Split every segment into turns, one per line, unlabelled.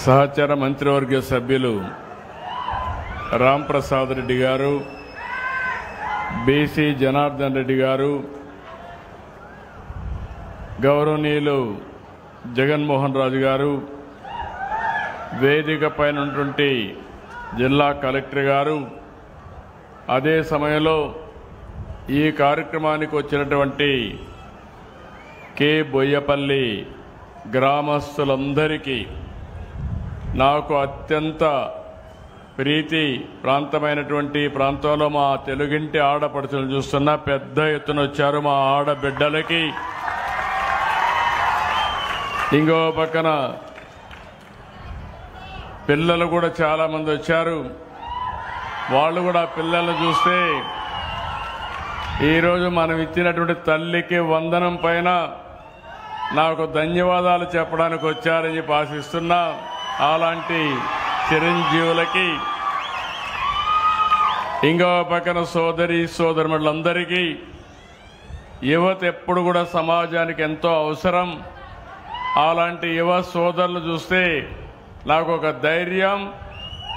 సహచర మంత్రివర్గ సభ్యులు రాంప్రసాద్ రెడ్డి గారు, బీసీ జనార్దన్ రెడ్డి గారు, గౌరవనీయులు జగన్మోహన్ రాజు గారు, వేదిక పైన ఉన్నటువంటి జిల్లా కలెక్టర్ గారు, అదే సమయంలో ఈ కార్యక్రమానికి వచ్చినటువంటి కే బొయ్యపల్లి గ్రామస్తులందరికీ నాకు అత్యంత ప్రీతి ప్రాంతమైనటువంటి ప్రాంతంలో మా తెలుగింటి ఆడపడుచులు చూస్తున్నా పెద్ద ఎత్తున వచ్చారు. మా ఆడబిడ్డలకి ఇంకో పక్కన పిల్లలు కూడా చాలా మంది వచ్చారు. వాళ్ళు కూడా పిల్లలను చూస్తే ఈరోజు మనం ఇచ్చినటువంటి తల్లికి వందనం పైన నాకు ధన్యవాదాలు చెప్పడానికి వచ్చారని చెప్పి ఆశిస్తున్నా. అలాంటి చిరంజీవులకి ఇంకో పక్కన సోదరులందరికీ యువత ఎప్పుడు కూడా సమాజానికి ఎంతో అవసరం. అలాంటి యువ సోదరులు చూస్తే నాకు ఒక ధైర్యం,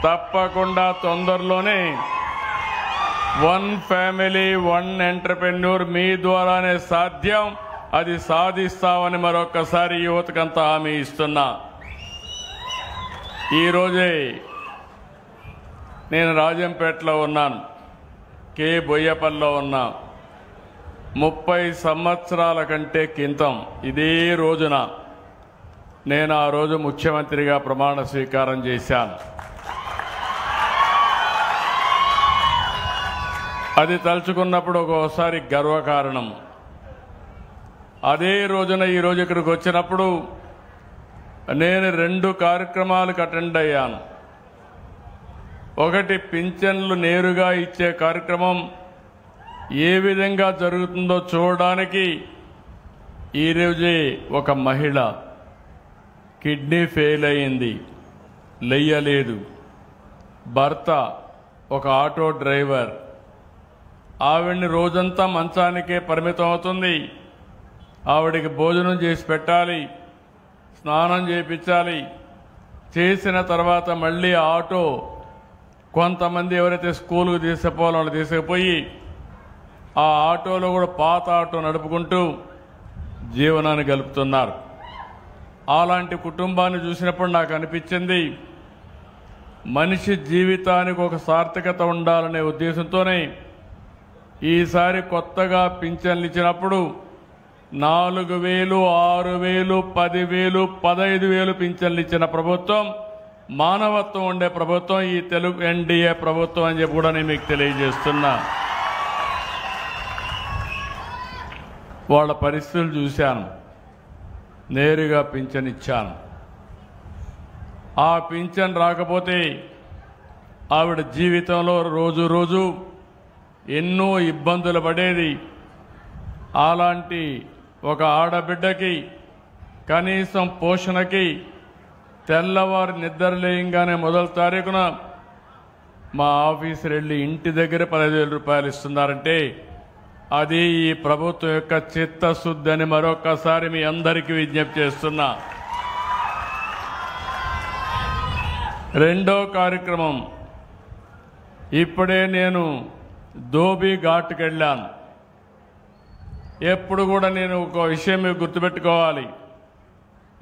తప్పకుండా తొందరలోనే 1 ఫ్యామిలీ 1 ఎంటర్‌ప్రెన్యూర్ మీ ద్వారానే సాధ్యం, అది సాధిస్తామని మరొకసారి యువతకంతా హామీ ఇస్తున్నా. ఈరోజే నేను రాజంపేటలో ఉన్నాను, కే బొయ్యపల్లిలో ఉన్నా. 30 సంవత్సరాల కంటే క్రితం ఇదే రోజున నేను ఆ రోజు ముఖ్యమంత్రిగా ప్రమాణ స్వీకారం చేశాను. అది తలుచుకున్నప్పుడు ఒక్కోసారి గర్వకారణం. అదే రోజున ఈరోజు ఇక్కడికి వచ్చినప్పుడు నేను 2 కార్యక్రమాలకు అటెండ్ అయ్యాను. ఒకటి పింఛన్లు నేరుగా ఇచ్చే కార్యక్రమం ఏ విధంగా జరుగుతుందో చూడడానికి ఈరోజే ఒక మహిళ కిడ్నీ ఫెయిల్ అయింది, లేయలేదు. భర్త ఒక ఆటో డ్రైవర్, ఆవిడ్ని రోజంతా మంచానికే పరిమితం అవుతుంది. ఆవిడికి భోజనం చేసి పెట్టాలి, స్నానం చేయించాలి. చేసిన తర్వాత మళ్ళీ ఆటో, కొంతమంది ఎవరైతే స్కూలుకు తీసుకుపోవాలో తీసుకుపోయి ఆ ఆటోలో కూడా పాత ఆటో నడుపుకుంటూ జీవనాన్ని గలుపుతున్నారు. అలాంటి కుటుంబాన్ని చూసినప్పుడు నాకు అనిపించింది, మనిషి జీవితానికి ఒక సార్థకత ఉండాలనే ఉద్దేశంతోనే ఈసారి కొత్తగా పింఛన్లు ఇచ్చినప్పుడు 4,000, 6,000, 10,000, 15,000 పింఛన్లు ఇచ్చిన ప్రభుత్వం, మానవత్వం ఉండే ప్రభుత్వం ఈ తెలుగు ఎన్డీఏ ప్రభుత్వం అని చెప్పి కూడా నేను మీకు తెలియజేస్తున్నా. వాళ్ళ పరిస్థితులు చూశాను, నేరుగా పింఛన్ ఇచ్చాను. ఆ పింఛన్ రాకపోతే ఆవిడ జీవితంలో రోజు ఎన్నో ఇబ్బందులు పడేది. అలాంటి ఒక ఆడబిడ్డకి కనీసం పోషణకి తెల్లవారు నిద్రలేయంగానే మొదటి తారీఖున మా ఆఫీసర్ వెళ్ళి ఇంటి దగ్గర 15,000 రూపాయలు ఇస్తున్నారంటే అది ఈ ప్రభుత్వం యొక్క చిత్తశుద్ధి అని మరొకసారి మీ అందరికీ విజ్ఞప్తి చేస్తున్నా. రెండో కార్యక్రమం, ఇప్పుడే నేను ధోబీ ఘాట్కి వెళ్ళాను. ఎప్పుడు కూడా నేను ఒక విషయం మీరు గుర్తుపెట్టుకోవాలి,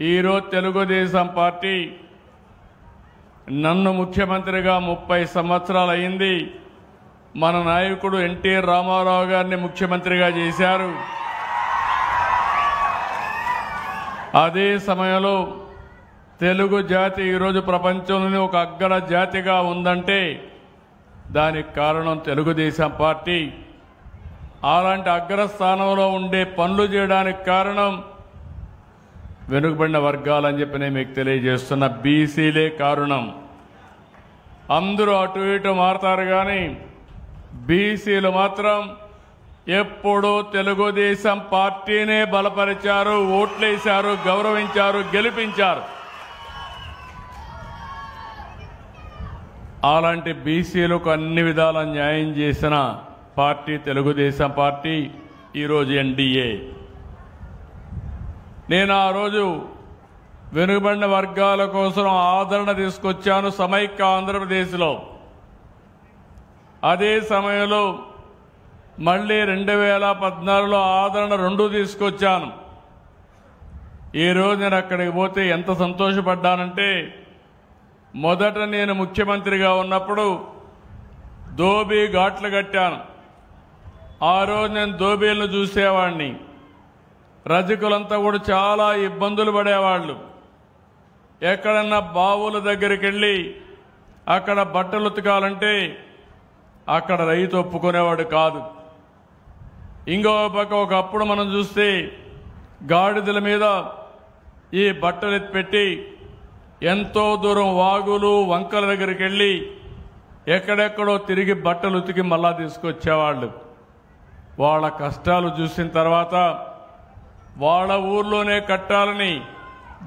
ఈరోజు తెలుగుదేశం పార్టీ నన్ను ముఖ్యమంత్రిగా 30 సంవత్సరాలు అయింది. మన నాయకుడు ఎన్టీఆర్ రామారావు గారిని ముఖ్యమంత్రిగా చేశారు. అదే సమయంలో తెలుగు జాతి ఈరోజు ప్రపంచంలోనే ఒక అగ్ర జాతిగా ఉందంటే దానికి కారణం తెలుగుదేశం పార్టీ. అలాంటి అగ్రస్థానంలో ఉండే పనులు చేయడానికి కారణం వెనుకబడిన వర్గాలని చెప్పి నేను మీకు తెలియజేస్తున్న బీసీలే కారణం. అందరూ అటు ఇటు మారతారు కానీ బీసీలు మాత్రం ఎప్పుడూ తెలుగుదేశం పార్టీనే బలపరిచారు, ఓట్లేశారు, గౌరవించారు, గెలిపించారు. అలాంటి బీసీలకు అన్ని విధాల న్యాయం చేసిన పార్టీ తెలుగుదేశం పార్టీ, ఈరోజు ఎన్డీఏ. నేను ఆ రోజు వెనుకబడిన వర్గాల కోసం ఆదరణ తీసుకొచ్చాను సమైక్య ఆంధ్రప్రదేశ్లో. అదే సమయంలో మళ్ళీ 2014లో ఆదరణ 2 తీసుకొచ్చాను. ఈరోజు నేను అక్కడికి పోతే ఎంత సంతోషపడ్డానంటే, మొదట నేను ముఖ్యమంత్రిగా ఉన్నప్పుడు దోబీ ఘాట్లు కట్టాను. ఆ రోజు నేను దోబీలను చూసేవాడిని. రజకులంతా కూడా చాలా ఇబ్బందులు పడేవాళ్ళు. ఎక్కడన్నా బావుల దగ్గరికి వెళ్ళి అక్కడ బట్టలు ఉతకాలంటే అక్కడ రైతు ఒప్పుకునేవాడు కాదు. ఇంకో పక్క ఒకప్పుడు మనం చూస్తే గాడిదల మీద ఈ బట్టలు ఎత్తిపెట్టి ఎంతో దూరం వాగులు వంకల దగ్గరికి వెళ్ళి ఎక్కడెక్కడో తిరిగి బట్టలు ఉతికి మళ్ళా తీసుకొచ్చేవాళ్ళు. వాళ్ళ కష్టాలు చూసిన తర్వాత వాళ్ళ ఊర్లోనే కట్టాలని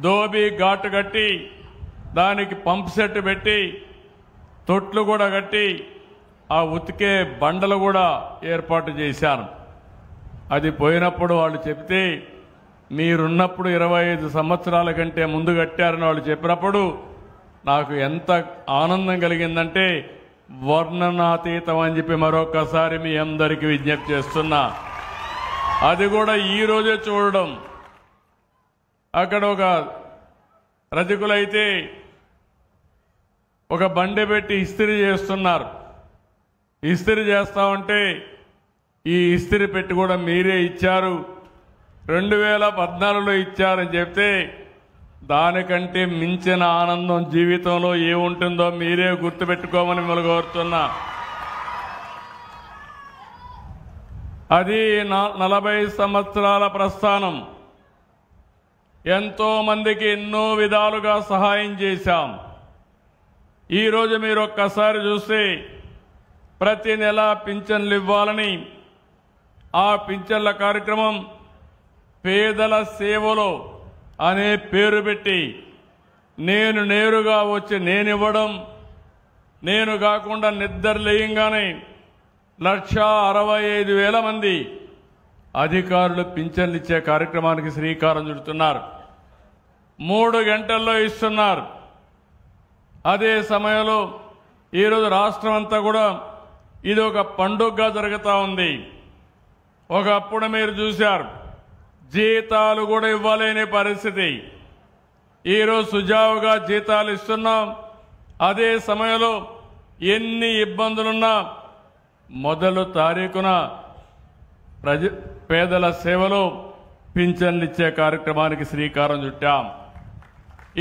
దోబీ ఘాటు కట్టి దానికి పంప్ సెట్ పెట్టి తొట్లు కూడా కట్టి ఆ ఉతికే బండలు కూడా ఏర్పాటు చేశాను. అది పోయినప్పుడు వాళ్ళు చెప్తే, మీరున్నప్పుడు 25 సంవత్సరాల కంటే ముందు కట్టారని వాళ్ళు చెప్పినప్పుడు నాకు ఎంత ఆనందం కలిగిందంటే వర్ణనాతీతం అని చెప్పి మరొకసారి మీ అందరికీ విజ్ఞప్తి చేస్తున్నా. అది కూడా ఈ రోజే చూడడం. అక్కడ ఒక రజకులైతే ఒక బండి పెట్టి ఇస్త్రీ చేస్తున్నారు. ఇస్త్రీ చేస్తా ఉంటే ఈ ఇస్త్రీ పెట్టి కూడా మీరే ఇచ్చారు, 2014లో ఇచ్చారని చెప్తే దానికంటే మించిన ఆనందం జీవితంలో ఏముంటుందో మీరే గుర్తుపెట్టుకోమని మిమ్మల్ని కోరుతున్నా. అది 40 సంవత్సరాల ప్రస్థానం. ఎంతో మందికి ఎన్నో విధాలుగా సహాయం చేశాం. ఈరోజు మీరు ఒక్కసారి చూస్తే ప్రతి నెల పింఛన్లు ఇవ్వాలని ఆ పింఛన్ల కార్యక్రమం పేదల సేవలో అనే పేరు పెట్టి నేను నేరుగా వచ్చి నేను ఇవ్వడం, నేను కాకుండా నిద్ర లేయంగానే 1,65,000 మంది అధికారులు పింఛన్లు ఇచ్చే కార్యక్రమానికి శ్రీకారం చుడుతున్నారు. 3 గంటల్లో ఇస్తున్నారు. అదే సమయంలో ఈరోజు రాష్ట్రం అంతా కూడా ఇది ఒక పండుగగా జరుగుతూ ఉంది. ఒకప్పుడు మీరు చూశారు, జీతాలు కూడా ఇవ్వలేని పరిస్థితి. ఈరోజు సుజావుగా జీతాలు ఇస్తున్నాం. అదే సమయంలో ఎన్ని ఇబ్బందులున్నా మొదలు తారీఖున పేదల సేవలో పింఛన్లు ఇచ్చే కార్యక్రమానికి శ్రీకారం చుట్టాం.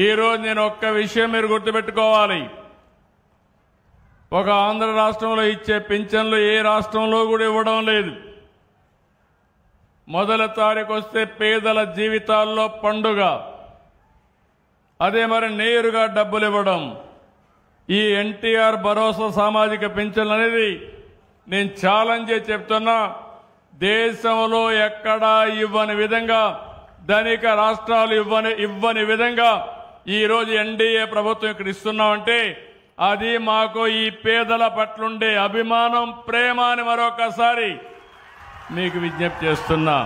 ఈరోజు నేను ఒక్క విషయం మీరు గుర్తుపెట్టుకోవాలి. ఒక ఆంధ్ర రాష్ట్రంలో ఇచ్చే పింఛన్లు ఏ రాష్ట్రంలో కూడా ఇవ్వడం లేదు. మొదటి తారీఖు వస్తే పేదల జీవితాల్లో పండుగ. అదే మరి నేరుగా డబ్బులు ఇవ్వడం. ఈ ఎన్టీఆర్ భరోసా సామాజిక పింఛన్లు అనేది నేను ఛాలెంజ్ చేసి చెప్తున్నా, దేశంలో ఎక్కడా ఇవ్వని విధంగా, ధనిక రాష్ట్రాలు ఇవ్వని విధంగా ఈరోజు ఎన్డీఏ ప్రభుత్వం ఇక్కడ ఇస్తున్నామంటే అది మాకు ఈ పేదల పట్లుండే అభిమానం, ప్రేమ అని మరొకసారి మీకు విజ్ఞప్తి చేస్తున్నా.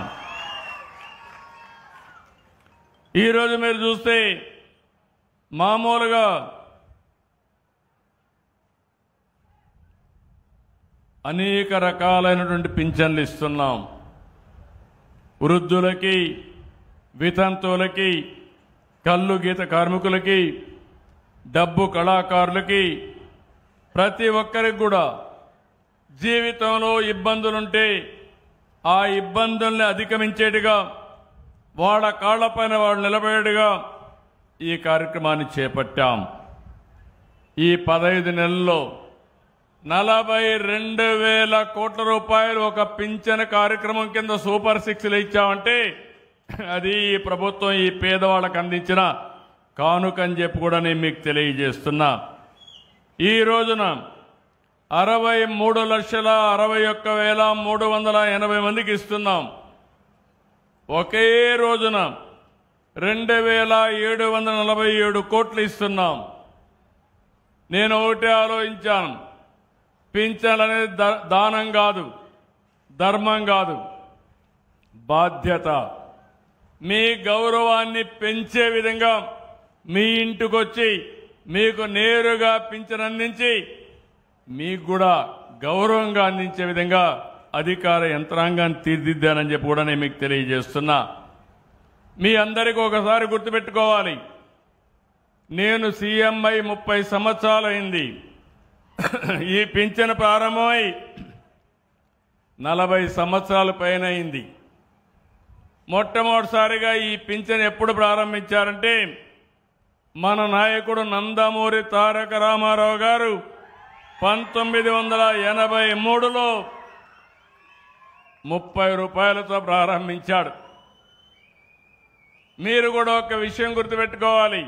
ఈరోజు మీరు చూస్తే మామూలుగా అనేక రకాలైనటువంటి పింఛన్లు ఇస్తున్నాం. వృద్ధులకి, వితంతువులకి, కల్లు గీత కార్మికులకి, డబ్బు కళాకారులకి, ప్రతి ఒక్కరికి కూడా జీవితంలో ఇబ్బందులుంటే ఆ ఇబ్బందుల్ని అధిగమించేట్టుగా, వాళ్ళ కాళ్లపైన వాళ్ళు నిలబడేట్టుగా ఈ కార్యక్రమాన్ని చేపట్టాం. ఈ 15 నెలల్లో 42,000 కోట్ల రూపాయలు ఒక పింఛన్ కార్యక్రమం కింద సూపర్ 6లు ఇచ్చామంటే అది ఈ ప్రభుత్వం ఈ పేదవాళ్ళకు అందించిన కానుకని చెప్పి కూడా నేను మీకు తెలియజేస్తున్నా. ఈ రోజున 63,61,380 మందికి ఇస్తున్నాం. ఒకే రోజున 2,747 కోట్లు ఇస్తున్నాం. నేను ఒకటే ఆలోచించాను, పింఛన్ అనేది దానం కాదు, ధర్మం కాదు, బాధ్యత. మీ గౌరవాన్ని పెంచే విధంగా మీ ఇంటికొచ్చి మీకు నేరుగా పింఛను అందించి మీకు కూడా గౌరవంగా అందించే విధంగా అధికార యంత్రాంగాన్ని తీర్చిదిద్దానని చెప్పి కూడా నేను మీకు తెలియజేస్తున్నా. మీ అందరికీ ఒకసారి గుర్తుపెట్టుకోవాలి, నేను సీఎం అయి 30 సంవత్సరాలైంది. ఈ పింఛను ప్రారంభమై 40 సంవత్సరాల పైన అయింది. మొట్టమొదటిసారిగా ఈ పింఛను ఎప్పుడు ప్రారంభించారంటే మన నాయకుడు నందమూరి తారక రామారావు గారు 1983లో 30 రూపాయలతో ప్రారంభించాడు. మీరు కూడా ఒక విషయం గుర్తుపెట్టుకోవాలి,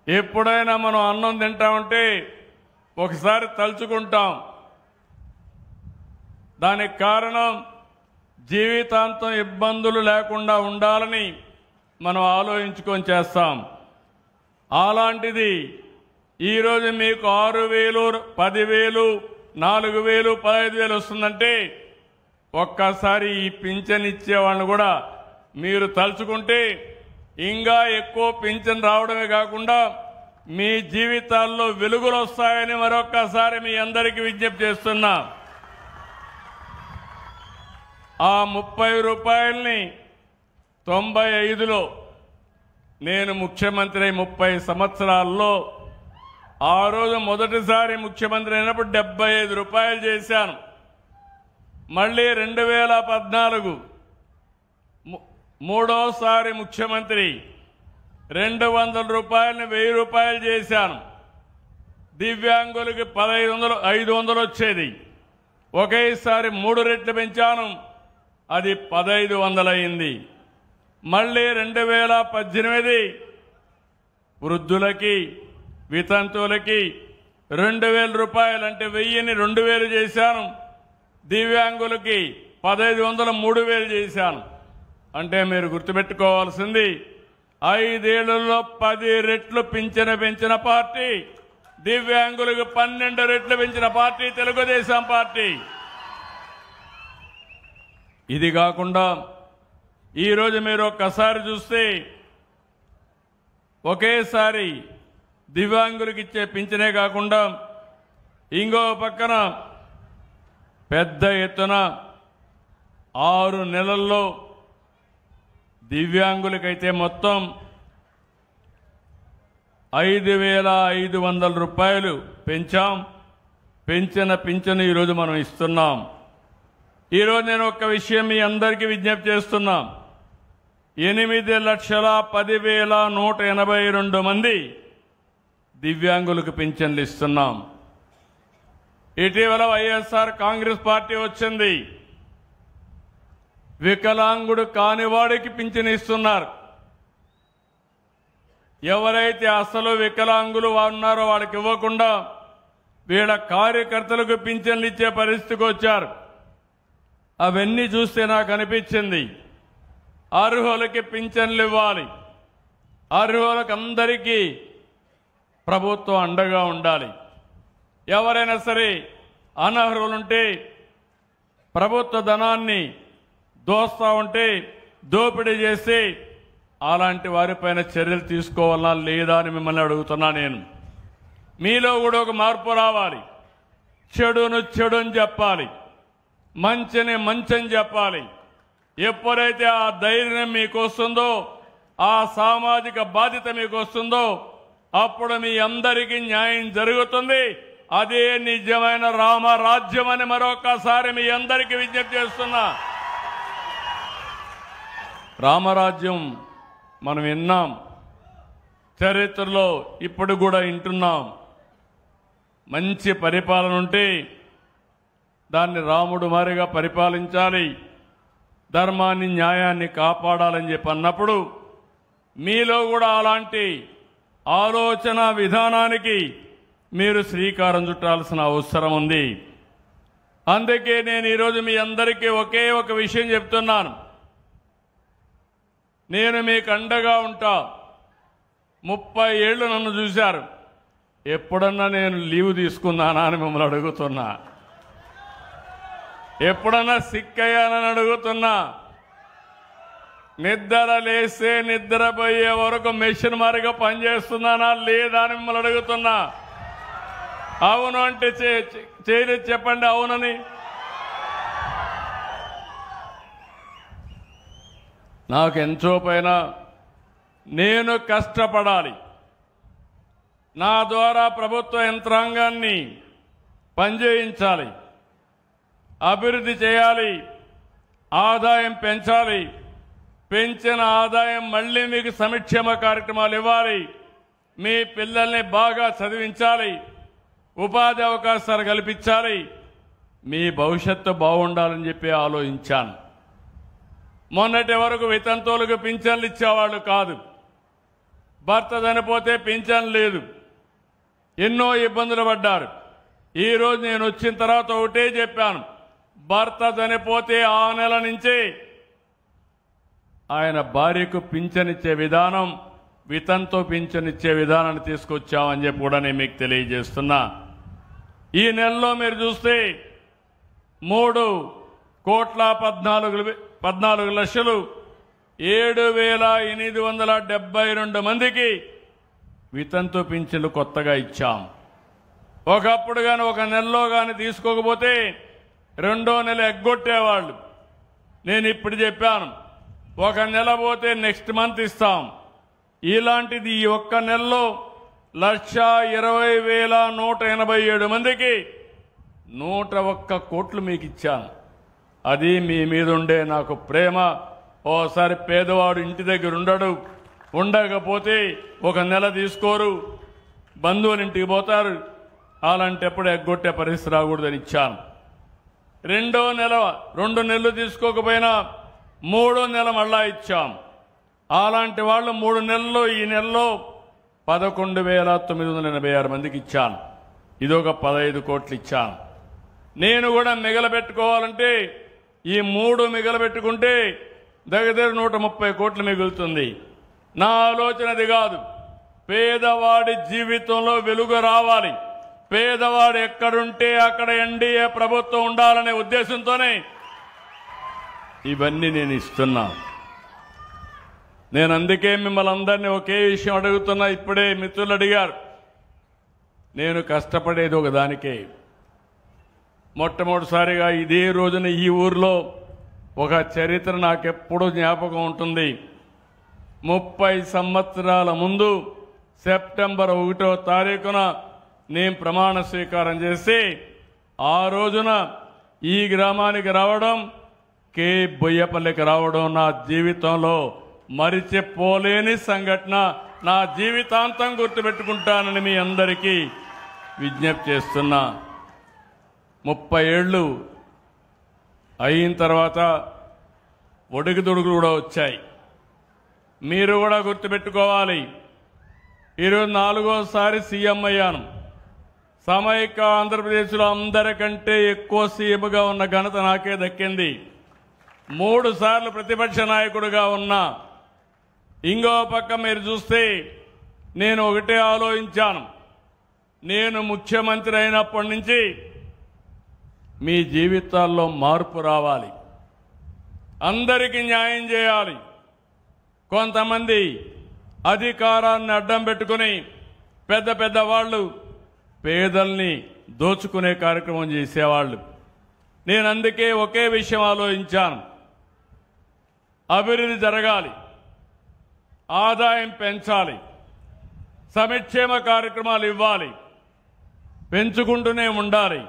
ఎప్పుడైనా మనం అన్నం తింటామంటే ఒకసారి తలుచుకుంటాం. దానికి కారణం జీవితాంతం ఇబ్బందులు లేకుండా ఉండాలని మనం ఆలోచించుకొని చేస్తాం. అలాంటిది ఈరోజు మీకు 6,000, 10,000, 4,000, 15,000 వస్తుందంటే ఒక్కసారి ఈ పింఛన్ ఇచ్చేవాళ్ళని కూడా మీరు తలుచుకుంటే ఇంకా ఎక్కువ పింఛన్ రావడమే కాకుండా మీ జీవితాల్లో వెలుగులు వస్తాయని మరొక్కసారి మీ అందరికీ విజ్ఞప్తి చేస్తున్నా. ఆ 30 రూపాయల్ని 95లో నేను ముఖ్యమంత్రి 30 సంవత్సరాల్లో ఆ రోజు మొదటిసారి ముఖ్యమంత్రి అయినప్పుడు 75 రూపాయలు చేశాను. మళ్ళీ 2014 మూడోసారి ముఖ్యమంత్రి 200 రూపాయలని 1000 రూపాయలు చేశాను. దివ్యాంగులకి 1500, 500 వచ్చేది. ఒకేసారి 3 రెట్లు పెంచాను, అది 1500 అయింది. మళ్ళీ 2018 వృద్ధులకి వితంతువులకి 2000 రూపాయలు అంటే 1000ని 2000 చేశాను. దివ్యాంగులకి 1500 3000 చేశాను. అంటే మీరు గుర్తుపెట్టుకోవాల్సింది 5 ఏళ్లలో 10 రెట్లు పెంచిన పార్టీ, దివ్యాంగులకు 12 రెట్లు పెంచిన పార్టీ తెలుగుదేశం పార్టీ. ఇది కాకుండా ఈరోజు మీరు ఒక్కసారి చూస్తే ఒకేసారి దివ్యాంగులకు ఇచ్చే పింఛనే కాకుండా ఇంకో పక్కన పెద్ద ఎత్తున 6 నెలల్లో దివ్యాంగులకైతే మొత్తం 5,500 రూపాయలు పెంచాం. పెంచిన పింఛను ఈరోజు మనం ఇస్తున్నాం. ఈరోజు నేను ఒక విషయం మీ అందరికీ విజ్ఞప్తి చేస్తున్నా. 8,10,10,182 మంది దివ్యాంగులకు పింఛన్లు ఇస్తున్నాం. ఇటీవల వైఎస్ఆర్ కాంగ్రెస్ పార్టీ వచ్చింది, వికలాంగుడు కానివాడికి పింఛను ఇస్తున్నారు. ఎవరైతే అసలు వికలాంగులు ఉన్నారో వాళ్ళకి ఇవ్వకుండా వీళ్ళ కార్యకర్తలకు పింఛన్లు ఇచ్చే పరిస్థితికి వచ్చారు. అవన్నీ చూస్తే నాకు అనిపించింది, అర్హులకి పింఛన్లు ఇవ్వాలి, అర్హులకు అందరికీ ప్రభుత్వం అండగా ఉండాలి. ఎవరైనా సరే అనర్హులుంటే ప్రభుత్వ ధనాన్ని దోస్తా ఉంటే దోపిడీ చేసి అలాంటి వారిపైన చర్యలు తీసుకోవాలా లేదా అని మిమ్మల్ని అడుగుతున్నా. నేను మీలో కూడా ఒక మార్పు రావాలి. చెడును చెడుని చెప్పాలి, మంచిని మంచని చెప్పాలి. ఎప్పుడైతే ఆ ధైర్యం మీకు వస్తుందో, ఆ సామాజిక బాధ్యత మీకు వస్తుందో అప్పుడు మీ అందరికీ న్యాయం జరుగుతుంది. అదే నిజమైన రామరాజ్యం అని మరొకసారి మీ అందరికీ విజ్ఞప్తి చేస్తున్నా. రామరాజ్యం మనం విన్నాం, చరిత్రలో ఇప్పుడు కూడా వింటున్నాం. మంచి పరిపాలన ఉంటే దాన్ని రాముడు మారిగా పరిపాలించాలి, ధర్మాన్ని న్యాయాన్ని కాపాడాలని చెప్పి అన్నప్పుడు మీలో కూడా అలాంటి ఆలోచన విధానానికి మీరు శ్రీకారం చుట్టాల్సిన అవసరం ఉంది. అందుకే నేను ఈరోజు మీ అందరికీ ఒకే ఒక విషయం చెప్తున్నాను. నేను మీకు అండగా ఉంటా. 30 ఏళ్ళు నన్ను చూశారు. ఎప్పుడన్నా నేను లీవ్ తీసుకున్నానా అని మిమ్మల్ని అడుగుతున్నా. ఎప్పుడన్నా సిక్ అయ్యానని అడుగుతున్నా. నిద్ర లేస్తే నిద్రపోయే వరకు మెషిన్ మారిగా పనిచేస్తున్నానా లేదా అని మిమ్మల్ని అడుగుతున్నా. అవును అంటే చేయలేదు చెప్పండి అవునని. నాకు ఎంతో పైన నేను కష్టపడాలి, నా ద్వారా ప్రభుత్వ యంత్రాంగాన్ని పనిచేయించాలి, అభివృద్ధి చేయాలి, ఆదాయం పెంచాలి, పెంచిన ఆదాయం మళ్ళీ మీకు సంక్షేమ కార్యక్రమాలు ఇవ్వాలి, మీ పిల్లల్ని బాగా చదివించాలి, ఉపాధి అవకాశాలు కల్పించాలి, మీ భవిష్యత్తు బాగుండాలని చెప్పి ఆలోచించాను. మొన్నటి వరకు వితంతువులకు పింఛన్లు ఇచ్చేవాళ్ళు కాదు, భర్త చనిపోతే పింఛన్ లేదు, ఎన్నో ఇబ్బందులు పడ్డారు. ఈరోజు నేను వచ్చిన తర్వాత ఒకటే చెప్పాను, భర్త చనిపోతే ఆ నెల నుంచి ఆయన భార్యకు పింఛనిచ్చే విధానం, వితంతు పింఛనిచ్చే విధానాన్ని తీసుకొచ్చామని చెప్పి కూడా నేను మీకు తెలియజేస్తున్నా. ఈ నెలలో మీరు చూస్తే 3,14,7,872 మందికి వితంతు పింఛన్లు కొత్తగా ఇచ్చాం. ఒకప్పుడు కానీ ఒక నెలలో కానీ తీసుకోకపోతే రెండో నెల ఎగ్గొట్టేవాళ్ళు. నేను ఇప్పుడు చెప్పాను, ఒక నెల పోతే నెక్స్ట్ మంత్ ఇస్తాం. ఇలాంటిది ఈ ఒక్క నెలలో 1,20,187 మందికి 101 కోట్లు మీకు ఇచ్చాను. అది మీ మీద ఉండే నాకు ప్రేమ. ఓసారి పేదవాడు ఇంటి దగ్గర ఉండకపోతే ఒక నెల తీసుకోరు, బంధువులు ఇంటికి పోతారు, అలాంటప్పుడు ఎగ్గొట్టే పరిస్థితి రాకూడదని ఇచ్చాను. రెండో నెల 2 నెలలు తీసుకోకపోయినా 3వ నెల మళ్ళా ఇచ్చాం. అలాంటి వాళ్ళు 3 నెలల్లో ఈ నెలలో 11,986 మందికి ఇచ్చాను. ఇదొక 15 కోట్లు ఇచ్చాను. నేను కూడా మిగలబెట్టుకోవాలంటే ఈ 3 మిగలబెట్టుకుంటే దగ్గర 130 కోట్లు మిగులుతుంది. నా ఆలోచన అది కాదు, పేదవాడి జీవితంలో వెలుగు రావాలి, పేదవాడు ఎక్కడుంటే అక్కడ ఎన్డీఏ ప్రభుత్వం ఉండాలనే ఉద్దేశంతోనే ఇవన్నీ నేను ఇస్తున్నా. నేను అందుకే మిమ్మల్ని అందరినీ ఒకే విషయం అడుగుతున్నా. ఇప్పుడే మిత్రులు అడిగారు, నేను కష్టపడేది ఒక దానికే. మొట్టమొదటిసారిగా ఇదే రోజున ఈ ఊర్లో ఒక చరిత్ర నాకెప్పుడూ జ్ఞాపకం ఉంటుంది. 30 సంవత్సరాల ముందు సెప్టెంబర్ 1వ తారీఖున నేను ప్రమాణ స్వీకారం చేసి ఆ రోజున ఈ గ్రామానికి రావడం, కే బొయ్యపల్లికి రావడం నా జీవితంలో మరిచిపోలేని సంఘటన. నా జీవితాంతం గుర్తుపెట్టుకుంటానని మీ అందరికీ విజ్ఞప్తి చేస్తున్నా. 30 ఏళ్ళు అయిన తర్వాత ఒడుగుదొడుగులు కూడా వచ్చాయి. మీరు కూడా గుర్తుపెట్టుకోవాలి, ఈరోజు 4వసారి సీఎం అయ్యాను. సమైక్య ఆంధ్రప్రదేశ్లో అందరికంటే ఎక్కువ సీఎంగా ఉన్న ఘనత నాకే దక్కింది. 3 సార్లు ప్రతిపక్ష నాయకుడిగా ఉన్నా. ఇంకో పక్క మీరు చూస్తే నేను ఒకటే ఆలోచించాను, నేను ముఖ్యమంత్రి అయినప్పటి నుంచి మీ జీవితాల్లో మార్పు రావాలి, అందరికీ న్యాయం చేయాలి. కొంతమంది అధికారాన్ని అడ్డం పెట్టుకుని పెద్ద పెద్ద వాళ్ళు పేదల్ని దోచుకునే కార్యక్రమం చేసేవాళ్ళు. నేను అందుకే ఒకే విషయం ఆలోచించాను, అభివృద్ధి జరగాలి, ఆదాయం పెంచాలి, సంక్షేమ కార్యక్రమాలు ఇవ్వాలి, పెంచుకుంటూనే ఉండాలి.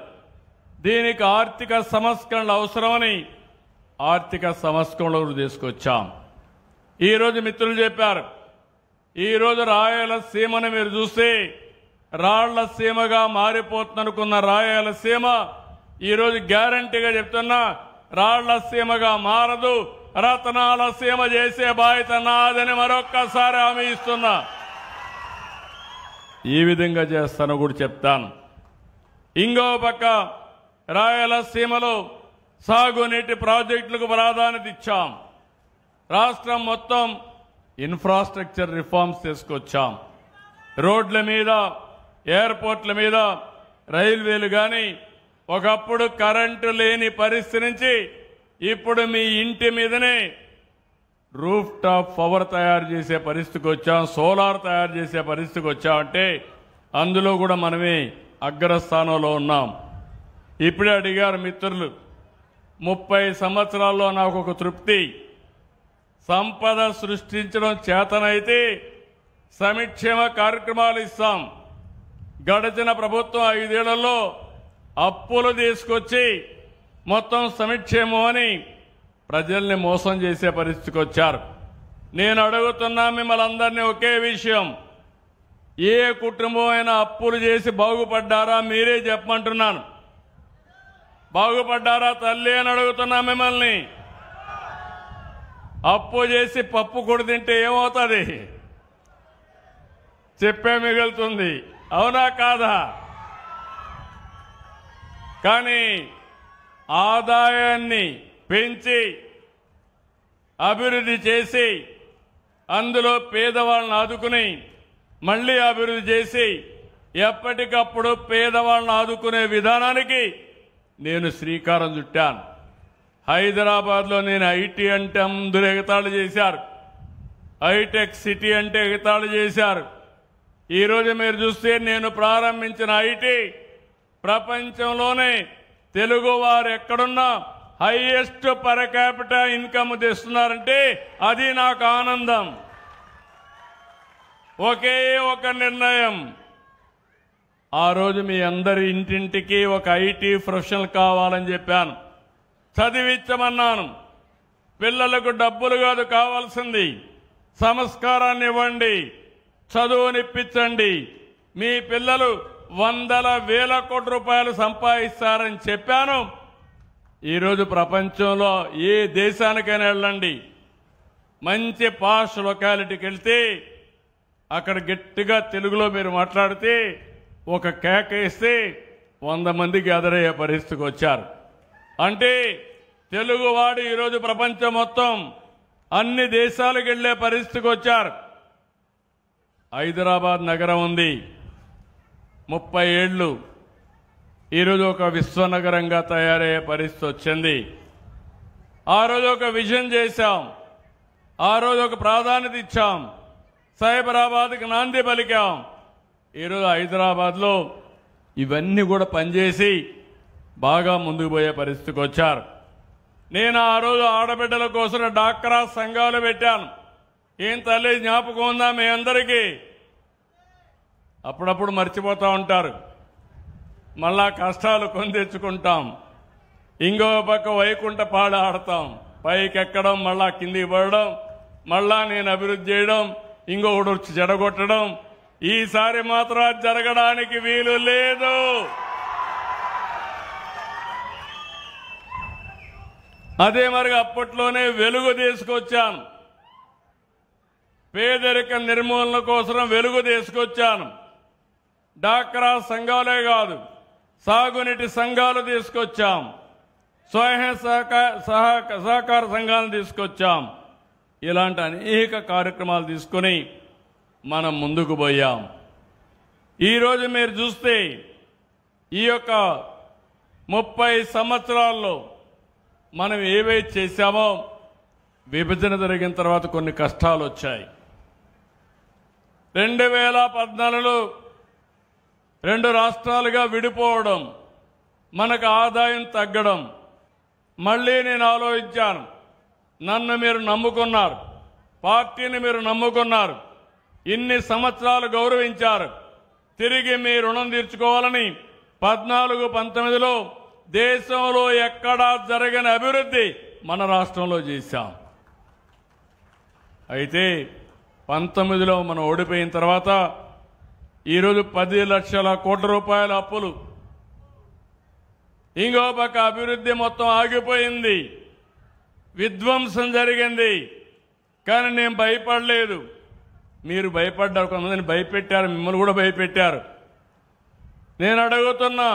దీనికి ఆర్థిక సంస్కరణలు అవసరమని ఆర్థిక సంస్కరణలు తీసుకొచ్చాం. ఈరోజు మిత్రులు చెప్పారు, ఈరోజు రాయలసీమను మీరు చూస్తే రాళ్ల సీమగా మారిపోతుందనుకున్న రాయలసీమ ఈరోజు గ్యారంటీగా చెప్తున్నా, రాళ్ల సీమగా మారదు, రతనాల సీమ చేసే బాధ్యత నాదని మరొక్కసారి హామీ ఇస్తున్నా. ఈ విధంగా చేస్తాను కూడా చెప్తాను. ఇంకో పక్క రాయలసీమలో సాగునీటి ప్రాజెక్టులకు ప్రాధాన్యత ఇచ్చాం. రాష్ట్రం మొత్తం ఇన్ఫ్రాస్ట్రక్చర్ రిఫార్మ్స్ తీసుకొచ్చాం. రోడ్ల మీద, ఎయిర్పోర్ట్ల మీద, రైల్వేలు కానీ ఒకప్పుడు కరెంటు లేని పరిస్థితి నుంచి ఇప్పుడు మీ ఇంటి మీదనే రూఫ్ టాప్ పవర్ తయారు చేసే పరిస్థితికి వచ్చాం, సోలార్ తయారు చేసే పరిస్థితికి వచ్చామంటే అందులో కూడా మనమే అగ్రస్థానంలో ఉన్నాం. ఇప్పుడే అడిగారు మిత్రులు, 30 సంవత్సరాల్లో నాకు ఒక తృప్తి, సంపద సృష్టించడం చేతనైతే సంక్షేమ కార్యక్రమాలు ఇస్తాం. గడిచిన ప్రభుత్వం 5 ఏళ్లలో అప్పులు తీసుకొచ్చి మొత్తం సంక్షేమం అని ప్రజల్ని మోసం చేసే పరిస్థితికి వచ్చారు. నేను అడుగుతున్నా మిమ్మల్ని అందరినీ ఒకే విషయం, ఏ కుటుంబం అయినా అప్పులు చేసి బాగుపడ్డారా? మీరే చెప్పమంటున్నాను. బాగుపడ్డారా తల్లి అని అడుగుతున్నా మిమ్మల్ని. అప్పు చేసి పప్పు కూడా తింటే ఏమవుతుంది? చెప్పే మిగులుతుంది. అవునా కాదా? కానీ ఆదాయాన్ని పెంచి అభివృద్ధి చేసి అందులో పేదవాళ్ళని ఆదుకుని మళ్ళీ అభివృద్ధి చేసి ఎప్పటికప్పుడు పేదవాళ్ళని ఆదుకునే విధానానికి నేను శ్రీకారం చుట్టాను. హైదరాబాద్లో నేను ఐటీ అంటే అందరూ ఎగతాళి చేశారు, హైటెక్ సిటీ అంటే ఎగతాళి చేశారు. ఈరోజు మీరు చూస్తే నేను ప్రారంభించిన ఐటీ ప్రపంచంలోనే తెలుగు వారు ఎక్కడున్నా హైయెస్ట్ పర్ క్యాపిటల్ ఇన్కమ్ తెస్తున్నారంటే అది నాకు ఆనందం. ఒకే ఒక నిర్ణయం, ఆ రోజు మీ అందరి ఇంటింటికి ఒక ఐటీ ప్రొఫెషనల్ కావాలని చెప్పాను, చదివించమన్నాను. పిల్లలకు డబ్బులు కాదు కావాల్సింది, సంస్కారాన్ని ఇవ్వండి, చదువునిప్పించండి. మీ పిల్లలు వందల వేల కోట్ల రూపాయలు సంపాదిస్తారని చెప్పాను. ఈరోజు ప్రపంచంలో ఏ దేశానికైనా వెళ్ళండి, మంచి పాష్ లొకాలిటీకి వెళ్తే అక్కడ గట్టిగా తెలుగులో మీరు మాట్లాడితే ఒక కేక వేస్తే 100 మంది గ్యాదర్ అయ్యే పరిస్థితికి వచ్చారు. అంటే తెలుగువాడు ఈరోజు ప్రపంచం మొత్తం అన్ని దేశాలకు వెళ్లే పరిస్థితికి వచ్చారు. హైదరాబాద్ నగరం ఉంది, 30 ఏళ్లు ఈరోజు ఒక విశ్వనగరంగా తయారయ్యే పరిస్థితి వచ్చింది. ఆ రోజు ఒక విజన్ చేశాం, ఆ రోజు ఒక ప్రాధాన్యత ఇచ్చాం, సైబరాబాద్కి నాంది పలికాం. ఈరోజు హైదరాబాద్లో ఇవన్నీ కూడా పనిచేసి బాగా ముందుకు పోయే పరిస్థితికి వచ్చారు. నేను ఆ రోజు ఆడబిడ్డల కోసం డాక్రా సంఘాలు పెట్టాను. ఏం తల్లి జ్ఞాపకం ఉందా మీ అందరికీ? అప్పుడప్పుడు మర్చిపోతూ ఉంటారు, మళ్ళా కష్టాలు కొని తెచ్చుకుంటాం. ఇంకో పక్క వైకుంఠ పాడ ఆడతాం, పైకి ఎక్కడం మళ్ళా కిందికి పడడం, మళ్ళా నేను అభివృద్ధి చేయడం, ఇంకొకటి వచ్చి చెడగొట్టడం. ఈసారి మాత్రం జరగడానికి వీలు లేదు. అదే మరి అప్పట్లోనే వెలుగు తీసుకొచ్చాను, పేదరిక నిర్మూలన కోసం వెలుగు తీసుకొచ్చాను. డాక్రా సంఘాలే కాదు, సాగునీటి సంఘాలు తీసుకొచ్చాం, స్వయం సహకార సంఘాలను తీసుకొచ్చాం. ఇలాంటి అనేక కార్యక్రమాలు తీసుకుని మనం ముందుకు పోయాం. ఈరోజు మీరు చూస్తే ఈ యొక్క 30 సంవత్సరాల్లో మనం ఏవైతే చేశామో, విభజన జరిగిన తర్వాత కొన్ని కష్టాలు వచ్చాయి. 2014లో 2 రాష్ట్రాలుగా విడిపోవడం, మనకు ఆదాయం తగ్గడం. మళ్ళీ నేను ఆలోచించాను, నన్ను మీరు నమ్ముకున్నారు, పార్టీని మీరు నమ్ముకున్నారు, ఇన్ని సంవత్సరాలు గౌరవించారు, తిరిగి మీ రుణం తీర్చుకోవాలని 14-19లో దేశంలో ఎక్కడా జరగని అభివృద్ధి మన రాష్ట్రంలో చేశాం. అయితే 19లో మనం ఓడిపోయిన తర్వాత ఈరోజు 10 లక్షల కోట్ల రూపాయల అప్పులు, ఇంకో పక్క అభివృద్ధి మొత్తం ఆగిపోయింది, విధ్వంసం జరిగింది. కానీ నేను భయపడలేదు, మీరు భయపడ్డారు, కొంతమందిని భయపెట్టారు, మిమ్మల్ని కూడా భయపెట్టారు. నేను అడుగుతున్నా,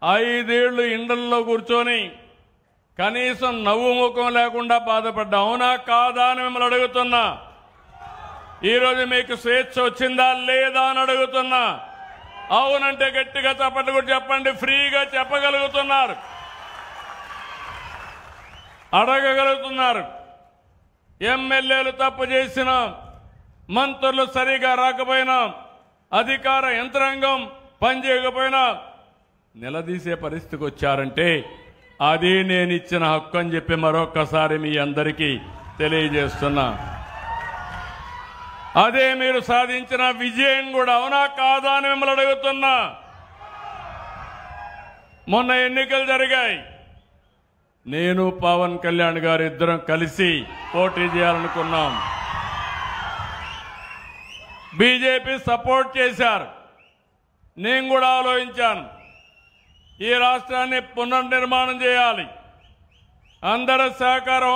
5 ఏళ్లు ఇండ్లలో కూర్చొని కనీసం నవ్వు ముఖం లేకుండా బాధపడ్డా, అవునా కాదా అని మిమ్మల్ని అడుగుతున్నా. ఈరోజు మీకు స్వేచ్ఛ వచ్చిందా లేదా అని అడుగుతున్నా. అవునంటే గట్టిగా చప్పట్లు కూడా చెప్పండి. ఫ్రీగా చెప్పగలుగుతున్నారు, అడగగలుగుతున్నారు. ఎమ్మెల్యేలు తప్పు చేసిన, మంత్రులు సరిగా రాకపోయినా, అధికార యంత్రాంగం పనిచేయకపోయినా నిలదీసే పరిస్థితికి వచ్చారంటే అది నేను ఇచ్చిన హక్కు అని చెప్పి మరొక్కసారి మీ అందరికీ తెలియజేస్తున్నా. అదే మీరు సాధించిన విజయం కూడా, అవునా కాదా అని మిమ్మల్ని అడుగుతున్నా. మొన్న ఎన్నికలు జరిగాయి. నేను పవన్ కళ్యాణ్ గారు ఇద్దరం కలిసి పోటీ చేయాలనుకున్నాం. బీజేపీ సపోర్ట్ చేశారు. నేను కూడా ఆలోచించాను, ఈ రాష్ట్రాన్ని పునర్నిర్మాణం చేయాలి, అందరి సహకారం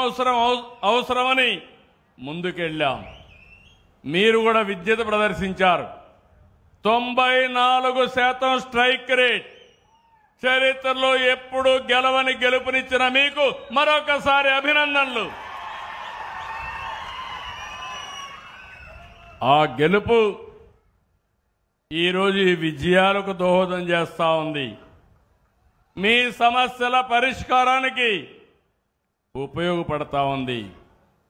అవసరమని ముందుకెళ్ళాం. మీరు కూడా విద్యుత ప్రదర్శించారు. 94% స్ట్రైక్ రేట్, చరిత్రలో ఎప్పుడూ గెలవని గెలుపునిచ్చిన మీకు మరొకసారి అభినందనలు. ఆ గెలుపు ఈరోజు ఈ విజయాలకు దోహదం చేస్తా ఉంది. మీ సమస్యల పరిష్కారానికి ఉపయోగపడతా ఉంది.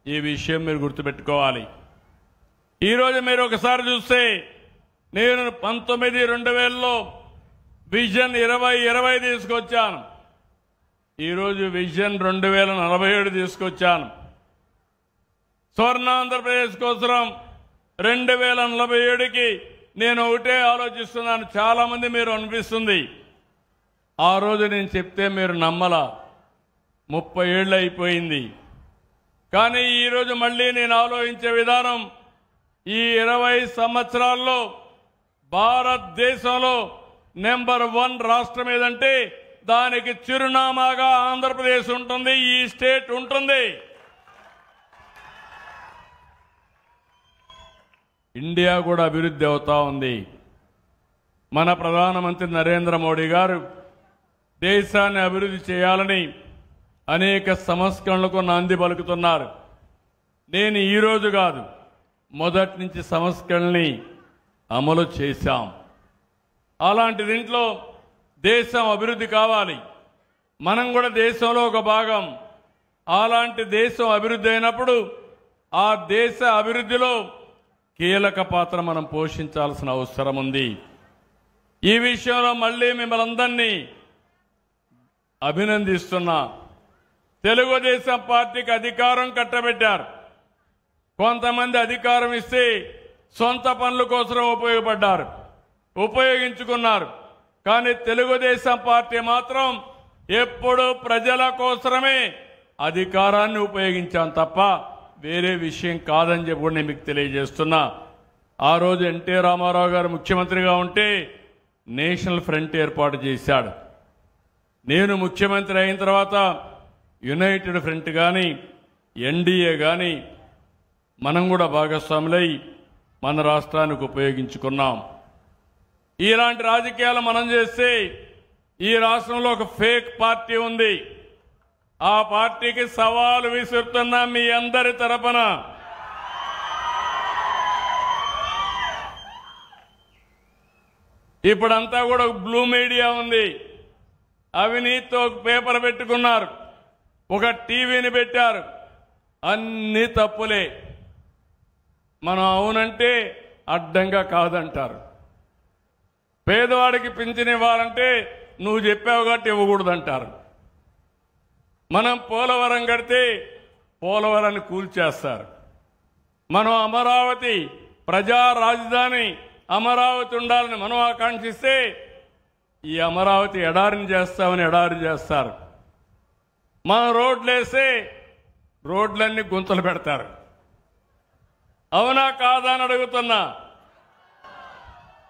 ఈ విషయం మీరు గుర్తుపెట్టుకోవాలి. ఈరోజు మీరు ఒకసారి చూస్తే, నేను 2000లో విజన్ 2020 తీసుకొచ్చాను. ఈరోజు విజన్ 2047 తీసుకొచ్చాను. స్వర్ణాంధ్రప్రదేశ్ కోసం 2047కి నేను ఒకటే ఆలోచిస్తున్నాను. చాలా మంది మీరు అనిపిస్తుంది, ఆ రోజు నేను చెప్తే మీరు నమ్మలా, 30 ఏళ్ళు అయిపోయింది. కానీ ఈరోజు మళ్ళీ నేను ఆలోచించే విధానం, ఈ 20 సంవత్సరాల్లో భారతదేశంలో నెంబర్ 1 రాష్ట్రం ఏదంటే దానికి చిరునామాగా ఆంధ్రప్రదేశ్ ఉంటుంది, ఈ స్టేట్ ఉంటుంది. ఇండియా కూడా అభివృద్ధి అవుతా ఉంది. మన ప్రధానమంత్రి నరేంద్ర మోడీ గారు దేశాన్ని అభివృద్ధి చేయాలని అనేక సంస్కరణలకు నాంది పలుకుతున్నారు. నేను ఈరోజు కాదు, మొదటి నుంచి సంస్కరణల్ని అమలు చేశాం. అలాంటి దీంట్లో దేశం అభివృద్ధి కావాలి, మనం కూడా దేశంలో ఒక భాగం. అలాంటి దేశం అభివృద్ధి అయినప్పుడు ఆ దేశ అభివృద్ధిలో కీలక పాత్ర మనం పోషించాల్సిన అవసరం ఉంది. ఈ విషయంలో మళ్ళీ మిమ్మల్ని అందరినీ అభినందిస్తున్నా. తెలుగుదేశం పార్టీకి అధికారం కట్టబెట్టారు. కొంతమంది అధికారం ఇస్తే సొంత పనుల కోసం ఉపయోగపడ్డారు, ఉపయోగించుకున్నారు. కానీ తెలుగుదేశం పార్టీ మాత్రం ఎప్పుడూ ప్రజల కోసమే అధికారాన్ని ఉపయోగించాం తప్ప వేరే విషయం కాదని చెప్పి నేను మీకు తెలియజేస్తున్నా. ఆ రోజు ఎన్టీ రామారావు గారు ముఖ్యమంత్రిగా ఉంటే నేషనల్ ఫ్రంట్ ఏర్పాటు చేశాడు. నేను ముఖ్యమంత్రి అయిన తర్వాత యునైటెడ్ ఫ్రంట్ కానీ, ఎన్డీఏ కానీ మనం కూడా భాగస్వాములై మన రాష్ట్రానికి ఉపయోగించుకున్నాం. ఇలాంటి రాజకీయాలు మనం చేస్తే ఈ రాష్ట్రంలో ఒక ఫేక్ పార్టీ ఉంది. ఆ పార్టీకి సవాలు విసురుతున్నా మీ అందరి తరపున. ఇప్పుడంతా కూడా బ్లూ మీడియా ఉంది. అవినీతితో ఒక పేపర్ పెట్టుకున్నారు, ఒక టీవీని పెట్టారు. అన్ని తప్పులే. మనం అవునంటే అడ్డంగా కాదంటారు. పేదవాడికి పింఛన్ ఇవ్వాలంటే నువ్వు చెప్పావు కాబట్టి ఇవ్వకూడదంటారు. మనం పోలవరం కడితే పోలవరాన్ని కూల్చేస్తారు. మనం అమరావతి ప్రజా రాజధాని అమరావతి ఉండాలని మనం ఆకాంక్షిస్తే ఈ అమరావతి ఎడారిని చేస్తామని ఎడారి చేస్తారు. మనం రోడ్లేస్తే రోడ్లన్నీ గుంతలు పెడతారు. అవునా కాదా అని అడుగుతున్నా.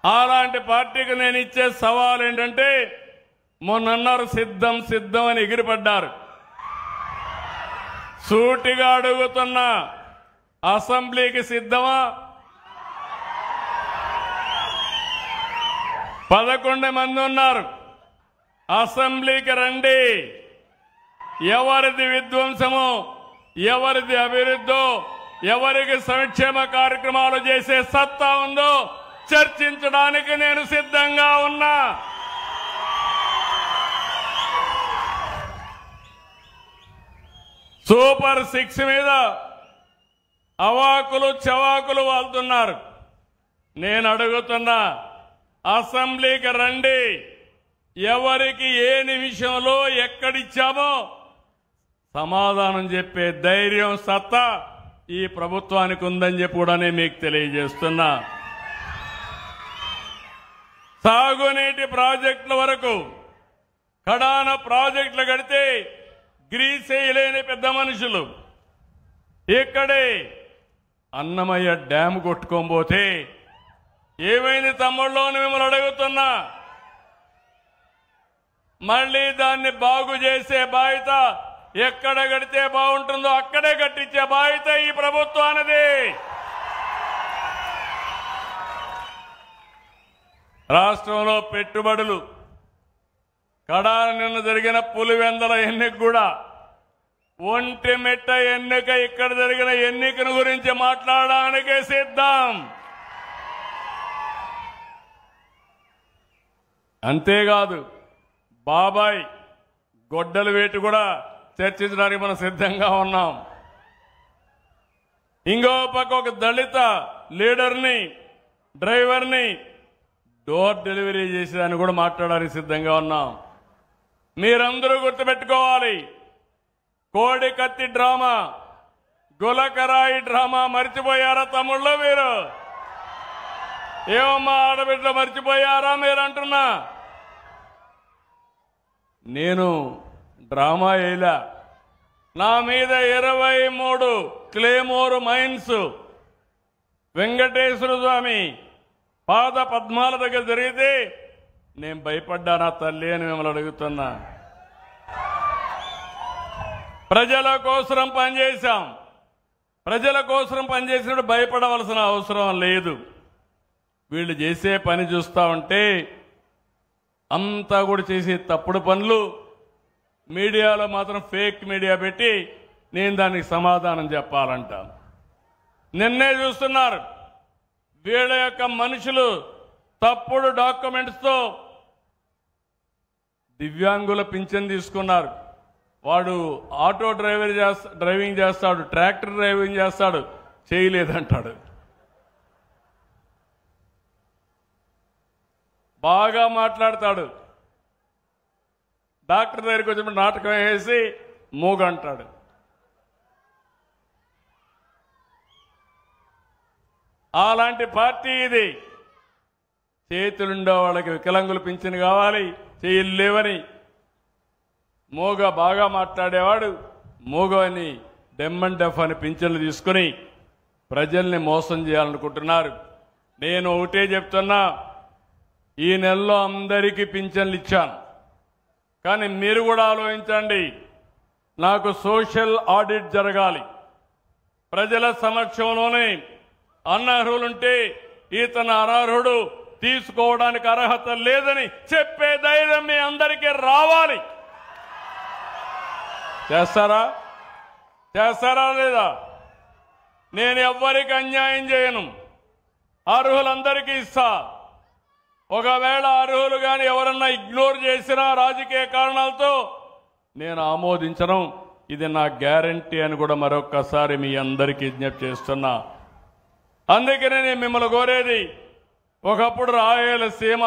అలాంటి పార్టీకి నేను ఇచ్చే సవాల్ ఏంటంటే, మొన్నన్నారు సిద్ధం సిద్ధం అని ఎగిరిపడ్డారు. సూటిగా అడుగుతున్నా, అసెంబ్లీకి సిద్ధమా? 11 మంది ఉన్నారు. అసెంబ్లీకి రండి. ఎవరిది విధ్వంసమో, ఎవరిది అభివృద్ధో, ఎవరికి సంక్షేమ కార్యక్రమాలు చేసే సత్తా ఉందో చర్చించడానికి నేను సిద్ధంగా ఉన్నా. సూపర్ 6 మీద అవాకులు చవాకులు వాళ్తున్నారు. నేను అడుగుతున్నా, అసెంబ్లీకి రండి, ఎవరికి ఏ నిమిషంలో ఎక్కడిచ్చామో సమాధానం చెప్పే ధైర్యం సత్తా ఈ ప్రభుత్వానికి ఉందని చెప్పి కూడా నేను మీకు తెలియజేస్తున్నా. సాగునీటి ప్రాజెక్టుల వరకు కడాన ప్రాజెక్టులు కడితే గ్రీస్ వేయలేని పెద్ద మనుషులు ఇక్కడే అన్నమయ్య డ్యామ్ కొట్టుకోబోతే ఏమైంది తమ్ముళ్ళు అని మిమ్మల్ని అడుగుతున్నా. మళ్ళీ దాన్ని బాగు చేసే బాధ్యత ఎక్కడ కడితే బాగుంటుందో అక్కడే కట్టించే బాధ్యత ఈ ప్రభుత్వానిది. రాష్ట్రంలో పెట్టుబడులు కడాన నిన్న జరిగిన పులివెందల ఎన్నిక కూడా ఒంటిమిట్ట ఎన్నిక ఇక్కడ జరిగిన ఎన్నికను గురించి మాట్లాడడానికే సిద్ధం. అంతేకాదు బాబాయ్ గొడ్డల వేటు కూడా చర్చించడానికి మనం సిద్ధంగా ఉన్నాం. ఇంకో పక్క ఒక దళిత లీడర్ని డ్రైవర్ని డోర్ డెలివరీ చేసేదాన్ని కూడా మాట్లాడడానికి సిద్ధంగా ఉన్నాం. మీరందరూ గుర్తుపెట్టుకోవాలి, కోడి కత్తి డ్రామా, గులకరాయి డ్రామా మర్చిపోయారా తమ్ముళ్ళు? మీరు ఏమమ్మా ఆడబిడ్డ మర్చిపోయారా మీరు అంటున్నా? నేను డ్రామా వేయలా. నా మీద 23 క్లేమోర్ మైన్స్ వెంకటేశ్వర స్వామి పాద పద్మాల దగ్గర జరిగితే నేను భయపడ్డానా తల్లి అని మిమ్మల్ని అడుగుతున్నా. ప్రజల కోసం పనిచేశాం. ప్రజల కోసం పనిచేసినప్పుడు భయపడవలసిన అవసరం లేదు. వీళ్ళు చేసే పని చూస్తా ఉంటే అంతా కూడా చేసే తప్పుడు పనులు మీడియాలో మాత్రం ఫేక్ మీడియా పెట్టి నేను దానికి సమాధానం చెప్పాలంట. నిన్నే చూస్తున్నారు వీళ్ళ యొక్క మనుషులు తప్పుడు డాక్యుమెంట్స్తో దివ్యాంగుల పింఛన్ తీసుకున్నారు. వాడు ఆటో డ్రైవింగ్ చేస్తాడు, ట్రాక్టర్ డ్రైవింగ్ చేస్తాడు, చేయలేదంటాడు. బాగా మాట్లాడతాడు. డాక్టర్ దగ్గరికి వచ్చినప్పుడు నాటకం వేసి మూగంటాడు. అలాంటి పార్టీ ఇది. చేతులుండే వాళ్ళకి వికలాంగులు పింఛను కావాలి, చేతులు లేవని మూగ బాగా మాట్లాడేవాడు మూగ అని డెమ్ అండ్ డెఫ్ అని పింఛన్లు తీసుకుని ప్రజల్ని మోసం చేయాలనుకుంటున్నారు. నేను ఒకటే చెప్తున్నా, ఈ నెలలో అందరికీ పింఛన్లు ఇచ్చాను. కానీ మీరు కూడా ఆలోచించండి, నాకు సోషల్ ఆడిట్ జరగాలి. ప్రజల సమక్షంలోనే అనర్హులుంటే ఇతను అనర్హుడు, తీసుకోవడానికి అర్హత లేదని చెప్పే ధైర్యం మీ అందరికీ రావాలి. చేస్తారా లేదా? నేను ఎవ్వరికి అన్యాయం చేయను, అర్హులందరికీ ఇస్తా. ఒకవేళ అర్హులు కానీ ఎవరన్నా ఇగ్నోర్ చేసినా రాజకీయ కారణాలతో నేను ఆమోదించను. ఇది నా గ్యారంటీ అని కూడా మరొక్కసారి మీ అందరికీ విజ్ఞప్తి చేస్తున్నా. అందుకనే నేను మిమ్మల్ని కోరేది, ఒకప్పుడు రాయలసీమ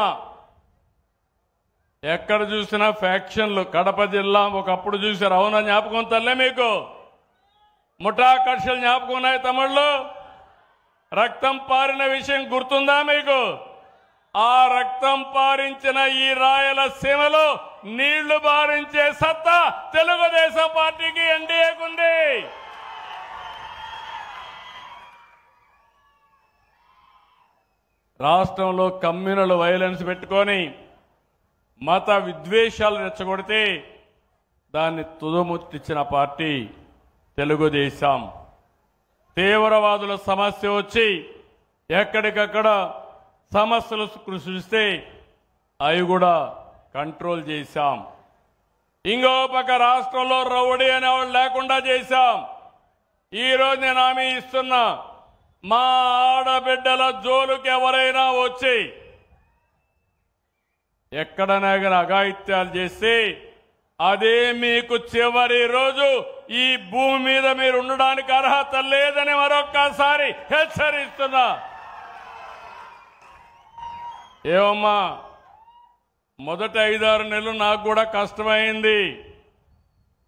ఎక్కడ చూసినా ఫ్యాక్షన్లు, కడప జిల్లా ఒకప్పుడు చూశారు, అవునా? జ్ఞాపకం తల్లే మీకు? ముఠాకర్షలు జ్ఞాపకం ఉన్నాయి తమిళ్లో? రక్తం పారిన విషయం గుర్తుందా మీకు? ఆ రక్తం పారించిన ఈ రాయలసీమలో నీళ్లు బారించే సత్తా తెలుగుదేశం పార్టీకి, ఎన్డీఏకుంది. రాష్ట్రంలో కమ్యూనల్ వైలెన్స్ పెట్టుకొని మత విద్వేషాలు రెచ్చగొడితే దాన్ని తుదముట్టించిన పార్టీ తెలుగుదేశం. తీవ్రవాదుల సమస్య వచ్చి ఎక్కడికక్కడ సమస్యలు సృష్టిస్తే అవి కూడా కంట్రోల్ చేశాం. ఇంకో పక్క రాష్ట్రంలో రౌడీ అనేవాళ్ళు లేకుండా చేశాం. ఈరోజు నేను హామీ ఇస్తున్నా, మా ఆడబిడ్డల జోలుకి ఎవరైనా వచ్చి ఎక్కడైనా కానీ అఘాయిత్యాలు చేస్తే అదే మీకు చివరి రోజు. ఈ భూమి మీద మీరు ఉండడానికి అర్హత లేదని మరొక్కసారి హెచ్చరిస్తున్నా. ఏమమ్మా, మొదటి 5-6 నెలలు నాకు కూడా కష్టమైంది.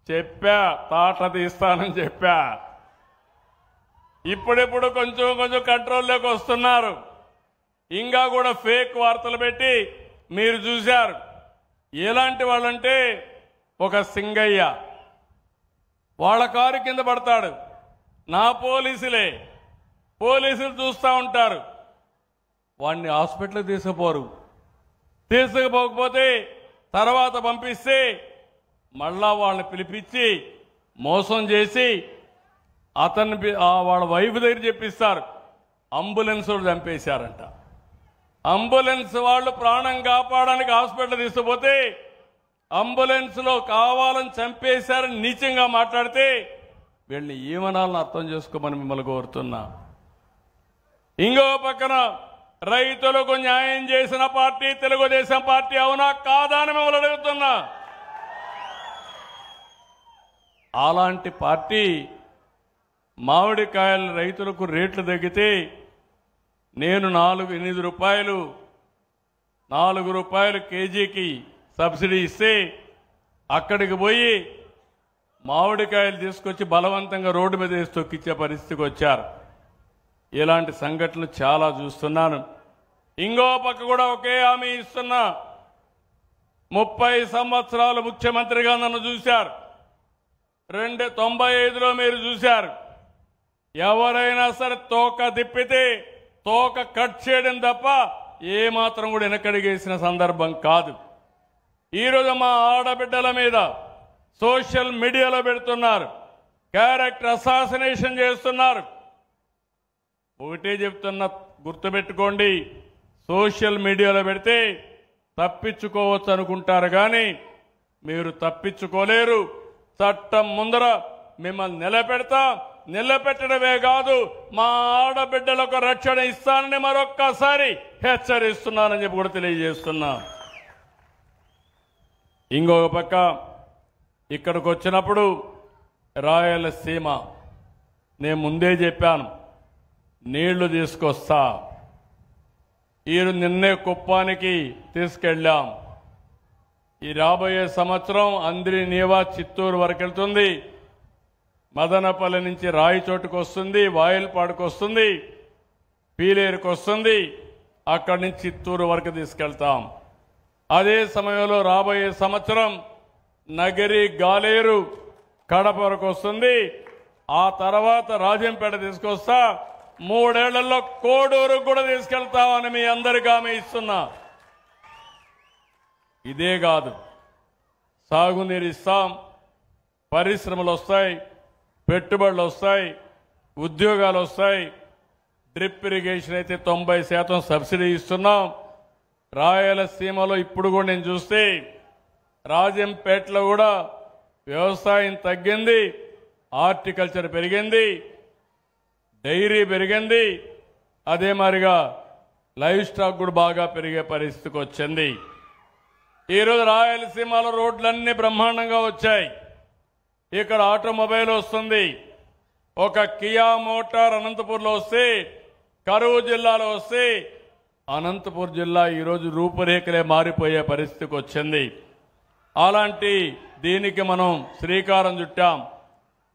చెప్పా, తాట తీస్తానని చెప్పా. ఇప్పుడిప్పుడు కొంచెం కంట్రోల్లోకి వస్తున్నారు. ఇంకా కూడా ఫేక్ వార్తలు పెట్టి మీరు చూశారు. ఎలాంటి వాళ్ళంటే ఒక సింగయ్య వాళ్ళ కారు కింద పడతాడు. నా పోలీసులు చూస్తూ ఉంటారు. వాడిని హాస్పిటల్కి తీసుకుపోకపోతే తర్వాత పంపిస్తే మళ్ళా వాళ్ళని పిలిపించి మోసం చేసి వాళ్ళ వైఫ్ దగ్గర చెప్పిస్తారు అంబులెన్స్ వాళ్ళు చంపేశారంట. అంబులెన్స్ వాళ్ళు ప్రాణం కాపాడడానికి హాస్పిటల్ తీసుకుపోతే అంబులెన్స్ లో కావాలని చంపేశారని నీచంగా మాట్లాడితే వీళ్ళని ఏమనాలని అర్థం చేసుకోమని మిమ్మల్ని కోరుతున్నా. ఇంకో పక్కన రైతులకు న్యాయం చేసిన పార్టీ తెలుగుదేశం పార్టీ, అవునా కాదా అని మిమ్మల్ని అడుగుతున్నా. అలాంటి పార్టీ మామిడికాయల రైతులకు రేట్లు తగ్గితే నేను 8 రూపాయలు 4 రూపాయలు కేజీకి సబ్సిడీ ఇస్తే అక్కడికి పోయి మామిడికాయలు తీసుకొచ్చి బలవంతంగా రోడ్డు మీద వేసి తొక్కిచ్చే పరిస్థితికి వచ్చారు. ఇలాంటి సంఘటనలు చాలా చూస్తున్నాను. ఇంకో పక్క కూడా ఒకే హామీ ఇస్తున్నా. 30 సంవత్సరాలు ముఖ్యమంత్రిగా నన్ను చూశారు. 95లో మీరు చూశారు. ఎవరైనా సరే తోక తిప్పితే తోక కట్ చేయడం తప్ప ఏమాత్రం కూడా వెనకడిగేసిన సందర్భం కాదు. ఈరోజు మా ఆడబిడ్డల మీద సోషల్ మీడియాలో పెడుతున్నారు, క్యారెక్టర్ అసాసినేషన్ చేస్తున్నారు. ఒకటే చెప్తున్నా, గుర్తుపెట్టుకోండి, సోషల్ మీడియాలో పెడితే తప్పించుకోవచ్చు అనుకుంటారు కానీ మీరు తప్పించుకోలేరు. చట్టం ముందర మిమ్మల్ని నిలబెట్టడమే కాదు, మా ఆడబిడ్డలకు రక్షణ ఇస్తానని మరొక్కసారి హెచ్చరిస్తున్నానని చెప్పి కూడా తెలియజేస్తున్నా. ఇంకొక పక్క ఇక్కడికి వచ్చినప్పుడు రాయలసీమ నేను ముందే చెప్పాను, నీళ్లు తీసుకొస్తా. నిన్నే కుప్పానికి తీసుకెళ్ళాం. ఈ రాబోయే సంవత్సరం అంద్రి నీవా చిత్తూరు వరకు వెళ్తుంది. మదనపల్లి నుంచి రాయిచోటుకు వస్తుంది, వాయిల్పాడుకు వస్తుంది, పీలేరుకు వస్తుంది. అక్కడి నుంచి చిత్తూరు వరకు తీసుకెళ్తాం. అదే సమయంలో రాబోయే సంవత్సరం నగరి గాలేరు కడప వరకు వస్తుంది. ఆ తర్వాత రాజంపేట తీసుకొస్తా. 3 ఏళ్లలో కోడూరుకు కూడా తీసుకెళ్తామని మీ అందరికీ హామీ ఇస్తున్నా. ఇదే కాదు, సాగునీరు ఇస్తాం, పరిశ్రమలు వస్తాయి, పెట్టుబడులు వస్తాయి, ఉద్యోగాలు వస్తాయి. డ్రిప్ ఇరిగేషన్ అయితే 90% సబ్సిడీ ఇస్తున్నాం. రాయలసీమలో ఇప్పుడు కూడా నేను చూస్తే రాజంపేటలో కూడా వ్యవసాయం తగ్గింది, హార్టికల్చర్ పెరిగింది, డైరీ పెరిగింది. అదే మాదిరిగా లైవ్ స్టాక్ కూడా బాగా పెరిగే పరిస్థితికి వచ్చింది. ఈరోజు రాయలసీమలో రోడ్లన్నీ బ్రహ్మాండంగా వచ్చాయి. ఇక్కడ ఆటోమొబైల్ వస్తుంది. ఒక కియా మోటార్ అనంతపూర్లో వస్తే, కరువు జిల్లాలో వస్తే, అనంతపూర్ జిల్లా ఈరోజు రూపురేఖలే మారిపోయే పరిస్థితికి వచ్చింది. అలాంటి దీనికి మనం శ్రీకారం చుట్టాం.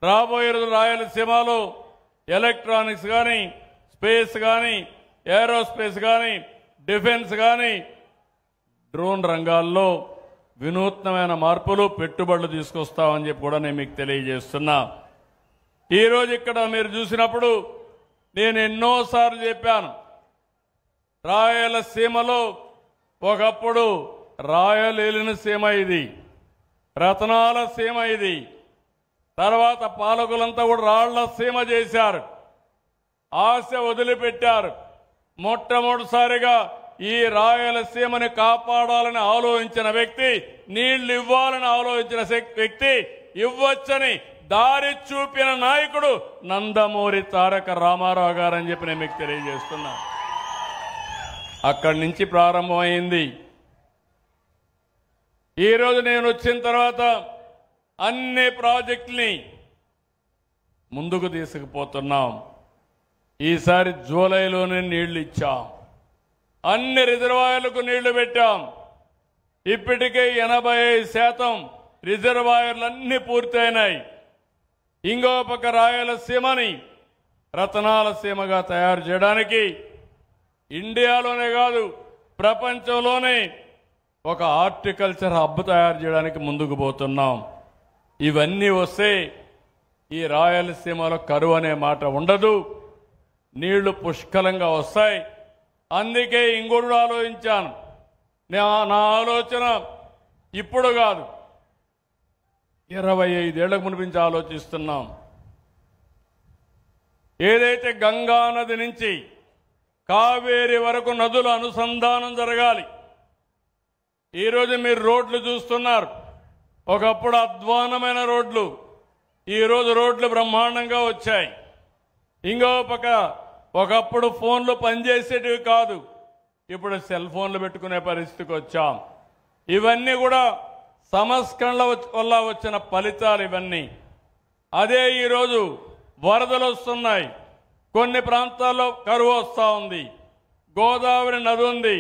రాబోయే రోజు రాయలసీమలో ఎలక్ట్రానిక్స్ కానీ, స్పేస్ కానీ, ఏరోస్పేస్ కానీ, డిఫెన్స్ కానీ, డ్రోన్ రంగాల్లో వినూత్నమైన మార్పులు, పెట్టుబడులు తీసుకొస్తామని చెప్పి కూడా నేను మీకు తెలియజేస్తున్నా. ఈరోజు ఇక్కడ మీరు చూసినప్పుడు నేను ఎన్నోసార్లు చెప్పాను, రాయలసీమలో ఒకప్పుడు రాయలేలిన సీమ ఇది, రతనాల సీమ ఇది. తర్వాత పాలకులంతా కూడా రాళ్ల సీమ చేశారు, ఆశ వదిలిపెట్టారు. మొట్టమొదటిసారిగా ఈ రాయలసీమని కాపాడాలని ఆలోచించిన వ్యక్తి, నీళ్లు ఇవ్వాలని ఆలోచించిన వ్యక్తి, ఇవ్వచ్చని దారి చూపిన నాయకుడు నందమూరి తారక రామారావు గారని చెప్పి నేను మీకు తెలియజేస్తున్నా. అక్కడి నుంచి ప్రారంభమైంది. ఈరోజు నేను వచ్చిన తర్వాత అన్ని ప్రాజెక్టుల్ని ముందుకు తీసుకుపోతున్నాం. ఈసారి జూలైలోనే నీళ్లు ఇచ్చాం. అన్ని రిజర్వాయర్లకు నీళ్లు పెట్టాం. ఇప్పటికే 85% రిజర్వాయర్లన్నీ పూర్తయినాయి. ఇంకో పక్క రాయలసీమని రతనాల సీమగా తయారు చేయడానికి ఇండియాలోనే కాదు ప్రపంచంలోనే ఒక హార్టికల్చర్ హబ్ తయారు చేయడానికి ముందుకు పోతున్నాం. ఇవన్నీ వస్తే ఈ రాయలసీమలో కరువు అనే మాట ఉండదు, నీళ్లు పుష్కలంగా వస్తాయి. అందుకే ఇంకోటి ఆలోచించాను. నా ఆలోచన ఇప్పుడు కాదు, 25 ఏళ్లకు మునిపించి ఆలోచిస్తున్నాం. ఏదైతే గంగా నది నుంచి కావేరి వరకు నదుల అనుసంధానం జరగాలి. ఈరోజు మీరు రోడ్లు చూస్తున్నారు. ఒకప్పుడు అధ్వానమైన రోడ్లు, ఈరోజు రోడ్లు బ్రహ్మాండంగా వచ్చాయి. ఇంకో పక్క ఒకప్పుడు ఫోన్లు పనిచేసేటివి కాదు, ఇప్పుడు సెల్ ఫోన్లు పెట్టుకునే పరిస్థితికి వచ్చాం. ఇవన్నీ కూడా సంస్కరణల వల్ల వచ్చిన ఫలితాలు ఇవన్నీ. అదే ఈరోజు వరదలు వస్తున్నాయి, కొన్ని ప్రాంతాల్లో కరువు వస్తూ ఉంది. గోదావరి నది ఉంది,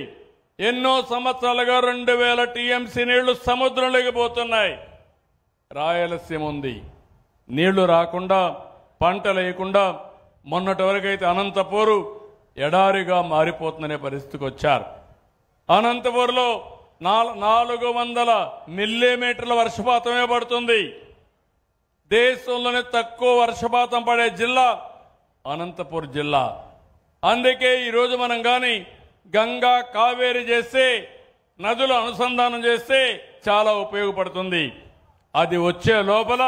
ఎన్నో సంవత్సరాలుగా 2000 టీఎంసీ నీళ్లు సముద్రంలోకి పోతున్నాయి. రాయలసీమ ఉంది, నీళ్లు రాకుండా పంటలు వేయకుండా మొన్నటి వరకైతే అనంతపూరు ఎడారిగా మారిపోతుందనే పరిస్థితికి వచ్చారు. అనంతపూర్లో 400 మిల్లీమీటర్ల వర్షపాతమే పడుతుంది. దేశంలోనే తక్కువ వర్షపాతం పడే జిల్లా అనంతపూర్ జిల్లా. అందుకే ఈరోజు మనం కానీ గంగా కావేరి చేస్తే, నదులు అనుసంధానం చేస్తే చాలా ఉపయోగపడుతుంది. అది వచ్చే లోపల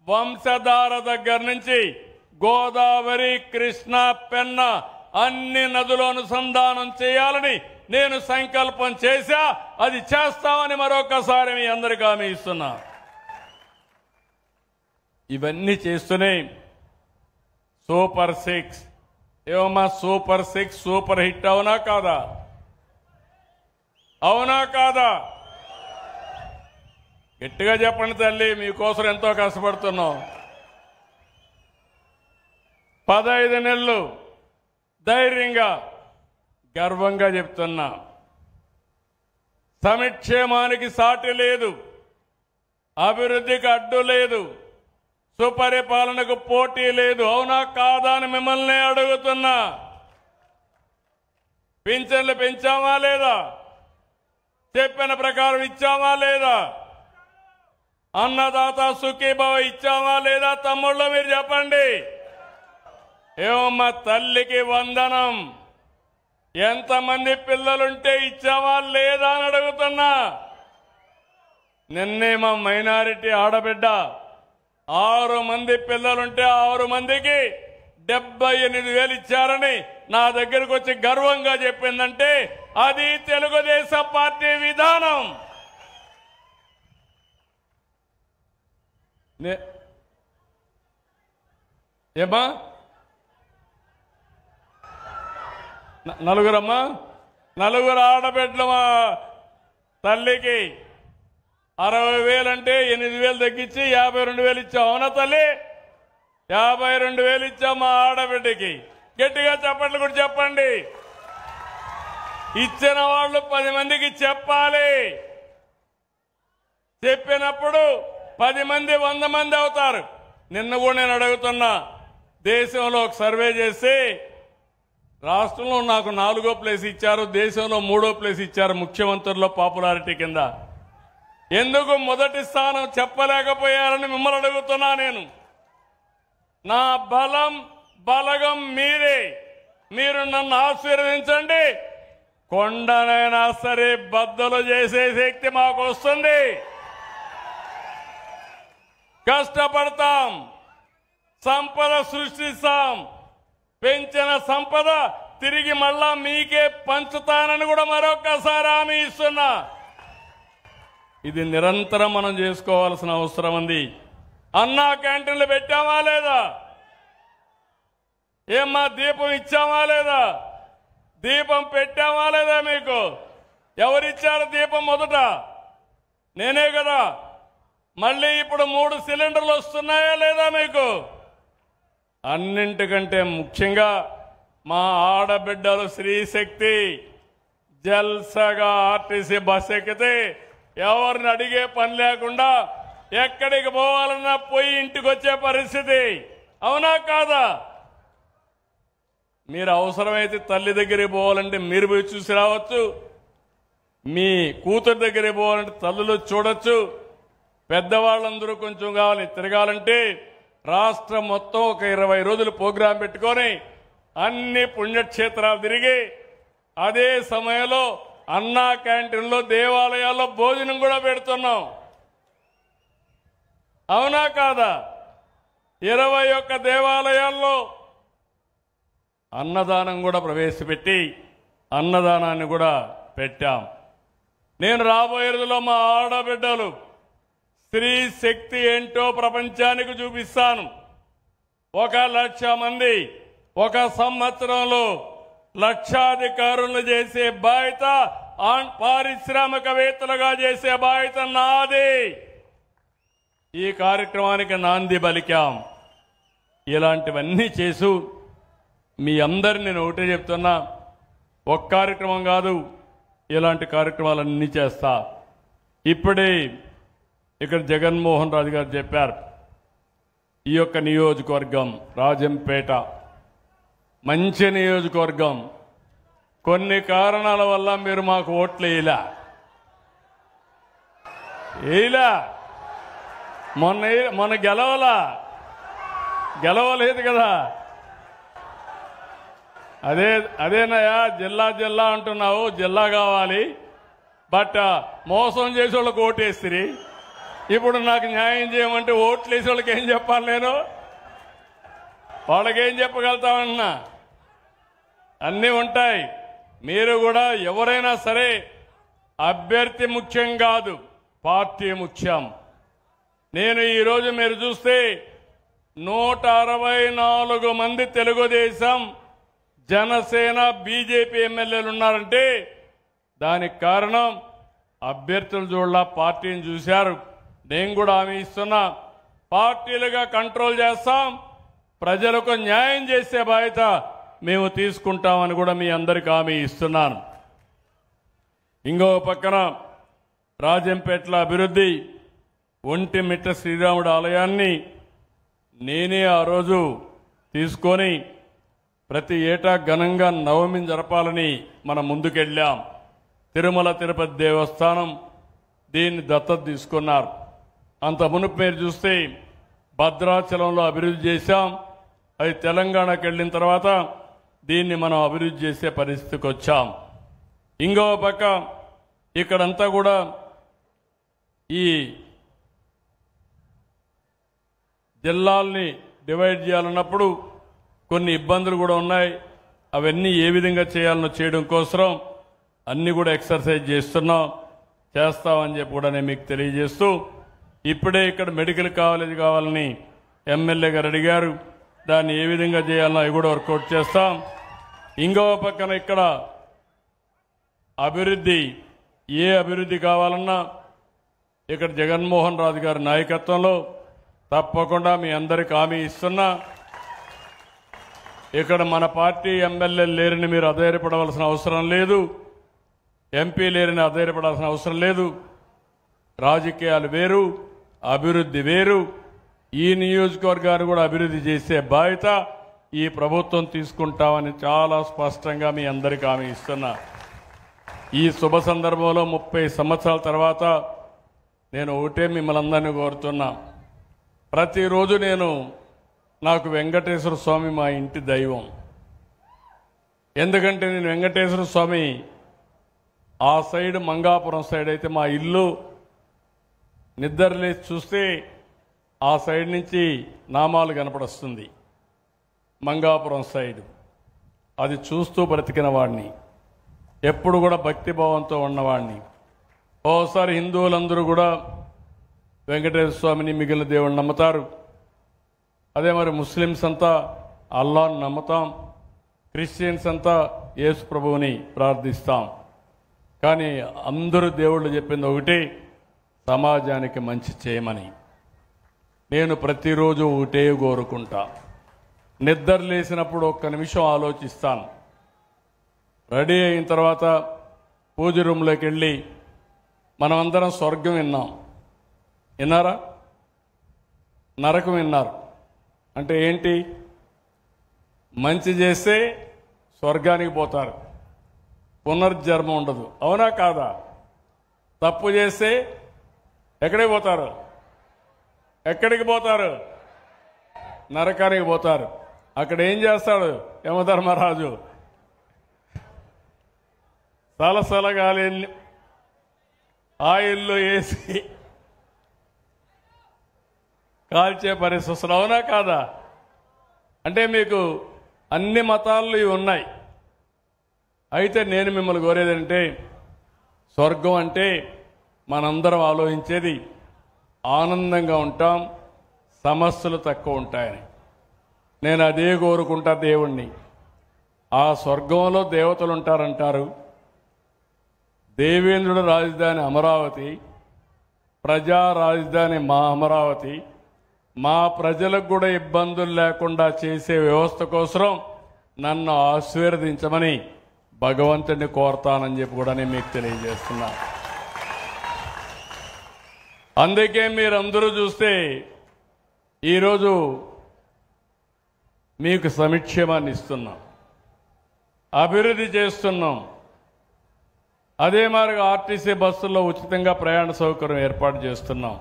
వంశధార దగ్గర నుంచి గోదావరి, కృష్ణ, పెన్న అన్ని నదులు అనుసంధానం చేయాలని నేను సంకల్పం చేశా. అది చేస్తామని మరొకసారి మీ అందరికీ హామీ ఇస్తున్నా. ఇవన్నీ చేస్తూనే సూపర్ 6 ఏమమ్మా, సూపర్ 6 సూపర్ హిట్ అవునా కాదా? అవునా కాదా? గట్టిగా చెప్పండి తల్లి, మీకోసం ఎంతో కష్టపడుతున్నాం. 15 నెలలు ధైర్యంగా గర్వంగా చెప్తున్నా, సంక్షేమానికి సాటి లేదు, అభివృద్ధికి అడ్డు లేదు, సుపరిపాలనకు పోటీ లేదు. అవునా కాదా అని మిమ్మల్ని అడుగుతున్నా. పింఛన్లు పెంచామా లేదా? చెప్పిన ప్రకారం ఇచ్చామా లేదా? అన్నదాత సుఖీభవ ఇచ్చామా లేదా? తమ్ముళ్ళు మీరు చెప్పండి. ఏమమ్మా, తల్లికి వందనం ఎంతమంది పిల్లలుంటే ఇచ్చామా లేదా అని అడుగుతున్నా. నిన్నే మా మైనారిటీ ఆడబిడ్డ 6 మంది పిల్లలుంటే 6 మందికి 78,000 ఇచ్చారని నా దగ్గరకు వచ్చి గర్వంగా చెప్పిందంటే అది తెలుగుదేశం పార్టీ విధానం. ఏమా నలుగురమ్మా, 4 ఆడబిడ్డలు మా తల్లికి 60,000 అంటే 8,000 తగ్గించి 52,000 ఇచ్చాం. అవునా తల్లి? 52,000 ఇచ్చాం మా ఆడబిడ్డకి. గట్టిగా చప్పట్లు కూడా చెప్పండి. ఇచ్చిన వాళ్ళు 10 మందికి చెప్పాలి. చెప్పినప్పుడు 10 మంది 100 మంది అవుతారు. నిన్న కూడా నేను అడుగుతున్నా, దేశంలో ఒక సర్వే చేసి రాష్ట్రంలో నాకు 4వ ప్లేస్ ఇచ్చారు, దేశంలో 3వ ప్లేస్ ఇచ్చారు ముఖ్యమంత్రుల్లో పాపులారిటీ కింద. ఎందుకు మొదటి స్థానం చెప్పలేకపోయారని మిమ్మల్ని అడుగుతున్నా. నేను నా బలగం మీరే. మీరు నన్ను ఆశీర్వదించండి, కొండనైనా సరే బద్దలు చేసే శక్తి మాకు వస్తుంది. కష్టపడతాం, సంపద సృష్టిస్తాం, పెంచిన సంపద తిరిగి మళ్ళా మీకే పంచుతానని కూడా మరొకసారి హామీ ఇస్తున్నా. ఇది నిరంతరం మనం చేసుకోవాల్సిన అవసరం ఉంది. అన్నా క్యాంటీన్లు పెట్టామా లేదా? ఏమ్మా, దీపం ఇచ్చామా లేదా? దీపం పెట్టామా లేదా? మీకు ఎవరిచ్చారు దీపం? మొదట నేనే కదా. మళ్ళీ ఇప్పుడు 3 సిలిండర్లు వస్తున్నాయా లేదా మీకు? అన్నింటికంటే ముఖ్యంగా మా ఆడబిడ్డలు శ్రీశక్తి జల్సగా ఆర్టీసీ బస్ ఎక్కితే ఎవరిని అడిగే పని లేకుండా ఎక్కడికి పోవాలన్నా పోయి ఇంటికి వచ్చే పరిస్థితి. అవునా కాదా? మీరు అవసరమైతే తల్లి దగ్గరికి పోవాలంటే మీరు పోయి చూసి రావచ్చు. మీ కూతురు దగ్గరికి పోవాలంటే తల్లులు చూడొచ్చు. పెద్దవాళ్ళందరూ కొంచెం కావాలి తిరగాలంటే రాష్ట్రం మొత్తం ఒక 20 రోజులు ప్రోగ్రాం పెట్టుకొని అన్ని పుణ్యక్షేత్రాలు తిరిగి అదే సమయంలో అన్నా క్యాంటీన్లో దేవాలయాల్లో భోజనం కూడా పెడుతున్నాం. అవునా కాదా? 21 దేవాలయాల్లో అన్నదానం కూడా ప్రవేశపెట్టి అన్నదానాన్ని కూడా పెట్టాం. నేను రాబోయే రోజుల్లో మా ఆడబిడ్డలు స్త్రీ శక్తి ఏంటో ప్రపంచానికి చూపిస్తాను. 1,00,000 మంది ఒక సంవత్సరంలో లక్షాధికారులను చేసే బాధ్యత, పారిశ్రామికవేత్తలుగా చేసే బాధ్యత నాది. ఈ కార్యక్రమానికి నాంది పలికాం. ఇలాంటివన్నీ చేసు మీ అందరిని నేను ఒకటే చెప్తున్నా, ఒక్క కార్యక్రమం కాదు, ఇలాంటి కార్యక్రమాలన్నీ చేస్తా. ఇప్పుడే ఇక్కడ జగన్మోహన్ రాజు గారు చెప్పారు, ఈ యొక్క నియోజకవర్గం రాజంపేట మంచి నియోజకవర్గం. కొన్ని కారణాల వల్ల మీరు మాకు ఓట్లు వేయలా. మొన్న గెలవలేదు కదా. అదేనయ్యా జిల్లా అంటున్నావు, జిల్లా కావాలి. బట్ మోసం చేసే వాళ్ళకి ఓటేసిరి. ఇప్పుడు నాకు న్యాయం చేయమంటే ఓట్లు వేసే వాళ్ళకి ఏం చెప్పాలి? నేను వాళ్ళకేం చెప్పగలుగుతామన్నా? అన్నీ ఉంటాయి. మీరు కూడా ఎవరైనా సరే అభ్యర్థి ముఖ్యం కాదు, పార్టీ ముఖ్యం. నేను ఈరోజు మీరు చూస్తే 164 మంది తెలుగుదేశం, జనసేన, బీజేపీ ఎమ్మెల్యేలు ఉన్నారంటే దానికి కారణం అభ్యర్థులు చూడలా, పార్టీని చూశారు. నేను కూడా హామీ ఇస్తున్నా, పార్టీలుగా కంట్రోల్ చేస్తాం, ప్రజలకు న్యాయం చేసే బాధ్యత మేము తీసుకుంటామని కూడా మీ అందరికీ హామీ ఇస్తున్నాను. ఇంకో పక్కన రాజంపేటల అభివృద్ధి, ఒంటిమిట్ట శ్రీరాముడు ఆలయాన్ని నేనే ఆ రోజు తీసుకొని ప్రతి ఏటా ఘనంగా నవమిని జరపాలని మనం ముందుకెళ్ళాం. తిరుమల తిరుపతి దేవస్థానం దీన్ని దత్తత తీసుకున్నారు. అంత మునుపు మీరు చూస్తే భద్రాచలంలో అభివృద్ధి చేశాం. అది తెలంగాణకు వెళ్ళిన తర్వాత దీన్ని మనం అభివృద్ధి చేసే పరిస్థితికి వచ్చాం. ఇంకో పక్క ఇక్కడంతా కూడా ఈ జిల్లాల్ని డివైడ్ చేయాలన్నప్పుడు కొన్ని ఇబ్బందులు కూడా ఉన్నాయి. అవన్నీ ఏ విధంగా చేయాలనో చేయడం కోసం అన్ని కూడా ఎక్సర్సైజ్ చేస్తామని చెప్పి కూడా నేను మీకు తెలియజేస్తూ, ఇప్పుడే ఇక్కడ మెడికల్ కాలేజ్ కావాలని ఎమ్మెల్యే గారు అడిగారు. దాన్ని ఏ విధంగా చేయాలనో అవి కూడా వర్కౌట్ చేస్తాం. ఇంకో పక్కన ఇక్కడ అభివృద్ధి, ఏ అభివృద్ధి కావాలన్నా ఇక్కడ జగన్మోహన్ రాజు గారి నాయకత్వంలో తప్పకుండా మీ అందరికీ హామీ ఇస్తున్నా. ఇక్కడ మన పార్టీ ఎమ్మెల్యేలు లేరని మీరు అధైర్యపడవలసిన అవసరం లేదు, ఎంపీ లేరని అధైర్యపడాల్సిన అవసరం లేదు. రాజకీయాలు వేరు, అభివృద్ధి వేరు. ఈ నియోజకవర్గాన్ని కూడా అభివృద్ధి చేసే బాధ్యత ఈ ప్రభుత్వం తీసుకుంటామని చాలా స్పష్టంగా మీ అందరికీ హామీ ఇస్తున్నా. ఈ శుభ సందర్భంలో 30 సంవత్సరాల తర్వాత నేను ఒకటే మిమ్మల్ని అందరినీ కోరుతున్నా, ప్రతిరోజు నాకు వెంకటేశ్వర స్వామి మా ఇంటి దైవం. ఎందుకంటే నేను వెంకటేశ్వర స్వామి ఆ సైడ్ మంగాపురం సైడ్ అయితే మా ఇల్లు నిద్రలేసి చూస్తే ఆ సైడ్ నుంచి నామాలు కనపడొస్తుంది. మంగాపురం సైడ్ అది చూస్తూ బ్రతికిన వాడిని, ఎప్పుడు కూడా భక్తిభావంతో ఉన్నవాడిని. ఓసారి హిందువులందరూ కూడా వెంకటేశ్వర స్వామిని మిగిలిన దేవుడిని నమ్ముతారు. అదే మరి ముస్లిమ్స్ అంతా అల్లాహ్ని నమ్ముతాం, క్రిస్టియన్స్ అంతా యేసు ప్రభువుని ప్రార్థిస్తాం. కానీ అందరూ దేవుళ్ళు చెప్పింది ఒకటి, సమాజానికి మంచి చేయమని నేను ప్రతిరోజు ఒకటే కోరుకుంటా. నిద్ర లేసినప్పుడు ఒక్క నిమిషం ఆలోచిస్తాను. రెడీ అయిన తర్వాత పూజ రూమ్లోకి వెళ్ళి మనమందరం స్వర్గం విన్నాం. విన్నారా? నరకం విన్నారు. అంటే ఏంటి? మంచి చేస్తే స్వర్గానికి పోతారు, పునర్జన్మ ఉండదు. అవునా కాదా? తప్పు చేస్తే ఎక్కడికి పోతారు? ఎక్కడికి పోతారు? నరకానికి పోతారు. అక్కడ ఏం చేస్తాడు యమధర్మరాజు? సలసలగాలి ఆయిల్లో వేసి కాల్చే పరిస్థితులు. అవునా కాదా? అంటే మీకు అన్ని మతాలు ఇవి ఉన్నాయి. అయితే నేను మిమ్మల్ని కోరేదంటే, స్వర్గం అంటే మనందరం ఆలోచించేది ఆనందంగా ఉంటాం, సమస్యలు తక్కువ ఉంటాయని. నేను అదే కోరుకుంటా దేవుణ్ణి. ఆ స్వర్గంలో దేవతలు ఉంటారంటారు. దేవేంద్రుడు రాజధాని అమరావతి, ప్రజా రాజధాని మా అమరావతి. మా ప్రజలకు కూడా ఇబ్బందులు లేకుండా చేసే వ్యవస్థ కోసం నన్ను ఆశీర్వదించమని భగవంతుడిని కోరతానని చెప్పి కూడా నేను మీకు తెలియజేస్తున్నా. అందుకే మీరందరూ చూస్తే ఈరోజు మీకు సంక్షేమాన్ని ఇస్తున్నాం, అభివృద్ధి చేస్తున్నాం. అదే మాదిరిగా ఆర్టీసీ బస్సుల్లో ఉచితంగా ప్రయాణ సౌకర్యం ఏర్పాటు చేస్తున్నాం.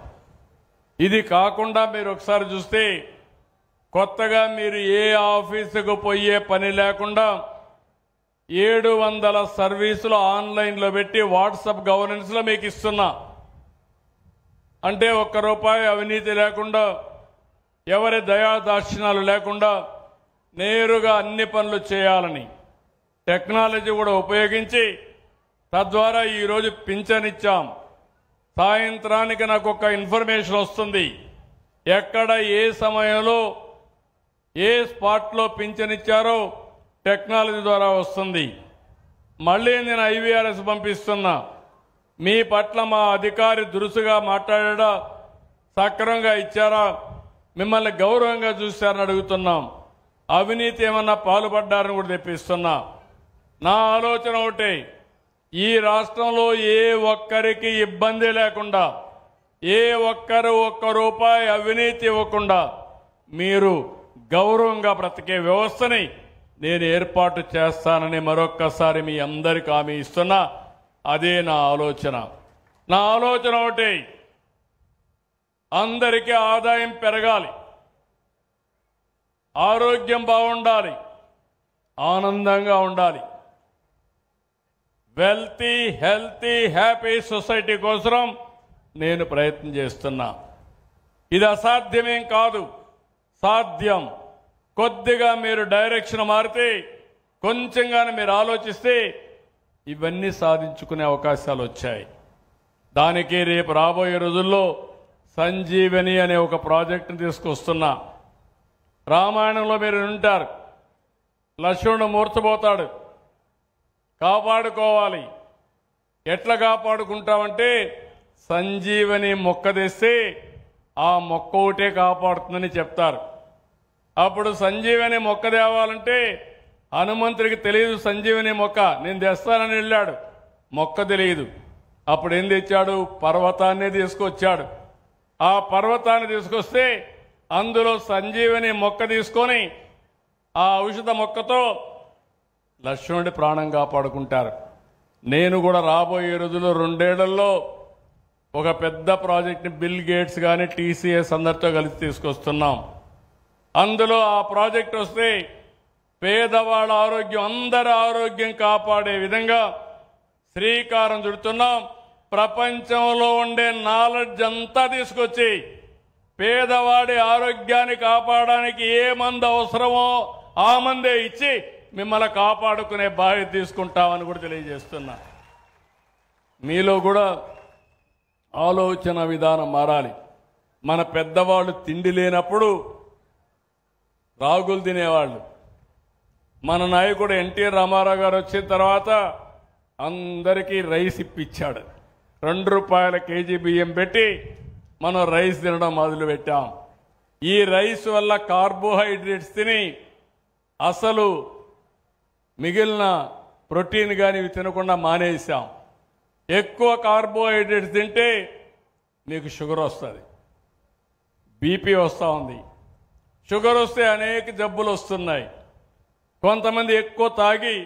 ఇది కాకుండా మీరు ఒకసారి చూస్తే కొత్తగా మీరు ఏ ఆఫీసుకు పోయే పని లేకుండా 700 సర్వీసులు ఆన్లైన్లో పెట్టి వాట్సాప్ గవర్నెన్స్లో మీకు ఇస్తున్నా. అంటే ₹1 అవినీతి లేకుండా, ఎవరి దయాదాక్షిణాలు లేకుండా నేరుగా అన్ని పనులు చేయాలని టెక్నాలజీ కూడా ఉపయోగించి తద్వారా ఈరోజు పింఛన్ ఇచ్చాం. సాయంత్రానికి నాకు ఒక ఇన్ఫర్మేషన్ వస్తుంది, ఎక్కడ ఏ సమయంలో ఏ స్పాట్లో పింఛన్ ఇచ్చారో టెక్నాలజీ ద్వారా వస్తుంది. మళ్ళీ నేను ఐవీఆర్ఎస్ పంపిస్తున్నా. మీ పట్ల మా అధికారి దురుసుగా మాట్లాడా, సక్రమంగా ఇచ్చారా, మిమ్మల్ని గౌరవంగా చూశారని అడుగుతున్నాం. అవినీతి ఏమన్నా పాల్పడ్డారని కూడా తెప్పిస్తున్నా. నా ఆలోచన ఒకటే, ఈ రాష్ట్రంలో ఏ ఒక్కరికి ఇబ్బంది లేకుండా, ఏ ఒక్కరు ₹1 అవినీతి ఇవ్వకుండా మీరు గౌరవంగా బ్రతికే వ్యవస్థని నేను ఏర్పాటు చేస్తానని మరొక్కసారి మీ అందరికీ హామీ ఇస్తున్నా. అదే నా ఆలోచన. నా ఆలోచన ఒకటి, అందరికీ ఆదాయం పెరగాలి, ఆరోగ్యం బాగుండాలి, ఆనందంగా ఉండాలి. వెల్తీ, హెల్తీ, హ్యాపీ సొసైటీ కోసం నేను ప్రయత్నం చేస్తున్నా. ఇది అసాధ్యమేం కాదు, సాధ్యం. కొద్దిగా మీరు డైరెక్షన్ మారితే, కొంచెంగానే మీరు ఆలోచిస్తే ఇవన్నీ సాధించుకునే అవకాశాలు వచ్చాయి. దానికి రేపు రాబోయే రోజుల్లో సంజీవని అనే ఒక ప్రాజెక్టును తీసుకొస్తున్నా. రామాయణంలో మీరు ఉంటారు, లక్ష్మణుడు మూర్ఛపోతాడు, కాపాడుకోవాలి. ఎట్లా కాపాడుకుంటామంటే సంజీవని మొక్క తెస్తే ఆ మొక్క ఒకటే కాపాడుతుందని చెప్తారు. అప్పుడు సంజీవని మొక్క తేవాలంటే హనుమంతుడికి తెలియదు సంజీవని మొక్క, నేను తెస్తానని వెళ్ళాడు, మొక్క తెలియదు. అప్పుడు ఏం తెచ్చాడు? పర్వతాన్నే తీసుకొచ్చాడు. ఆ పర్వతాన్ని తీసుకొస్తే అందులో సంజీవని మొక్క తీసుకొని ఆ ఔషధ మొక్కతో లక్ష్మణుడి ప్రాణం కాపాడుకుంటారు. నేను కూడా రాబోయే రోజుల్లో 2 ఏళ్లలో ఒక పెద్ద ప్రాజెక్ట్ని బిల్ గేట్స్ కానీ టీసీఎస్ అందరితో కలిసి తీసుకొస్తున్నాం. అందులో ఆ ప్రాజెక్ట్ వస్తే పేదవాళ్ళ ఆరోగ్యం, అందరి ఆరోగ్యం కాపాడే విధంగా శ్రీకారం చుడుతున్నాం. ప్రపంచంలో ఉండే నాలెడ్జ్ అంతా తీసుకొచ్చి పేదవాడి ఆరోగ్యాన్ని కాపాడడానికి ఏ మందు అవసరమో ఆ మందే ఇచ్చి మిమ్మల్ని కాపాడుకునే బాధ్యత తీసుకుంటామని కూడా తెలియజేస్తున్నా. మీలో కూడా ఆలోచన విధానం మారాలి. మన పెద్దవాళ్ళు తిండి లేనప్పుడు రాగులు తినేవాళ్ళు. మన నాయకుడు ఎన్టీ రామారావు గారు వచ్చిన తర్వాత అందరికీ రైస్ ఇప్పించాడు. ₹2 కేజీ బియ్యం పెట్టి మనం రైస్ తినడం మొదలుపెట్టాం. ఈ రైస్ వల్ల కార్బోహైడ్రేట్స్ తిని అసలు మిగిలిన ప్రోటీన్ కానీ ఇవి తినకుండా మానేసాం. ఎక్కువ కార్బోహైడ్రేట్స్ తింటే మీకు షుగర్ వస్తుంది, బీపీ వస్తూ ఉంది. షుగర్ వస్తే అనేక జబ్బులు వస్తున్నాయి. కొంతమంది ఎక్కువ తాగి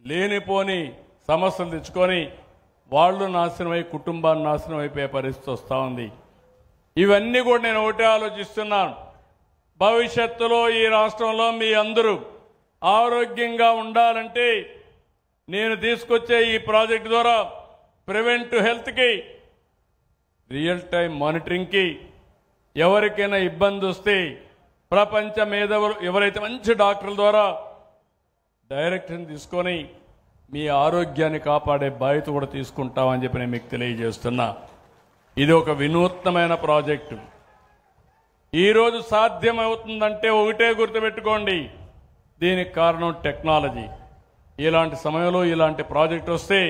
లేనిపోని సమస్యలు తెచ్చుకొని వాళ్ళు నాశనమై కుటుంబాన్ని నాశనం అయిపోయే పరిస్థితి వస్తూ ఉంది. ఇవన్నీ కూడా నేను ఒకటే ఆలోచిస్తున్నాను. భవిష్యత్తులో ఈ రాష్ట్రంలో మీ అందరూ ఆరోగ్యంగా ఉండాలంటే నేను తీసుకొచ్చే ఈ ప్రాజెక్టు ద్వారా ప్రివెంటివ్ హెల్త్కి, రియల్ టైం మానిటరింగ్కి, ఎవరికైనా ఇబ్బంది వస్తే ప్రపంచ మేధావులు ఎవరైతే మంచి డాక్టర్ల ద్వారా డైరెక్షన్ తీసుకొని మీ ఆరోగ్యాన్ని కాపాడే బాధ్యత కూడా తీసుకుంటామని చెప్పి నేను మీకు తెలియజేస్తున్నా. ఇది ఒక వినూత్నమైన ప్రాజెక్టు. ఈరోజు సాధ్యమవుతుందంటే ఒకటే గుర్తుపెట్టుకోండి, దీనికి కారణం టెక్నాలజీ. ఇలాంటి సమయంలో ఇలాంటి ప్రాజెక్ట్ వస్తే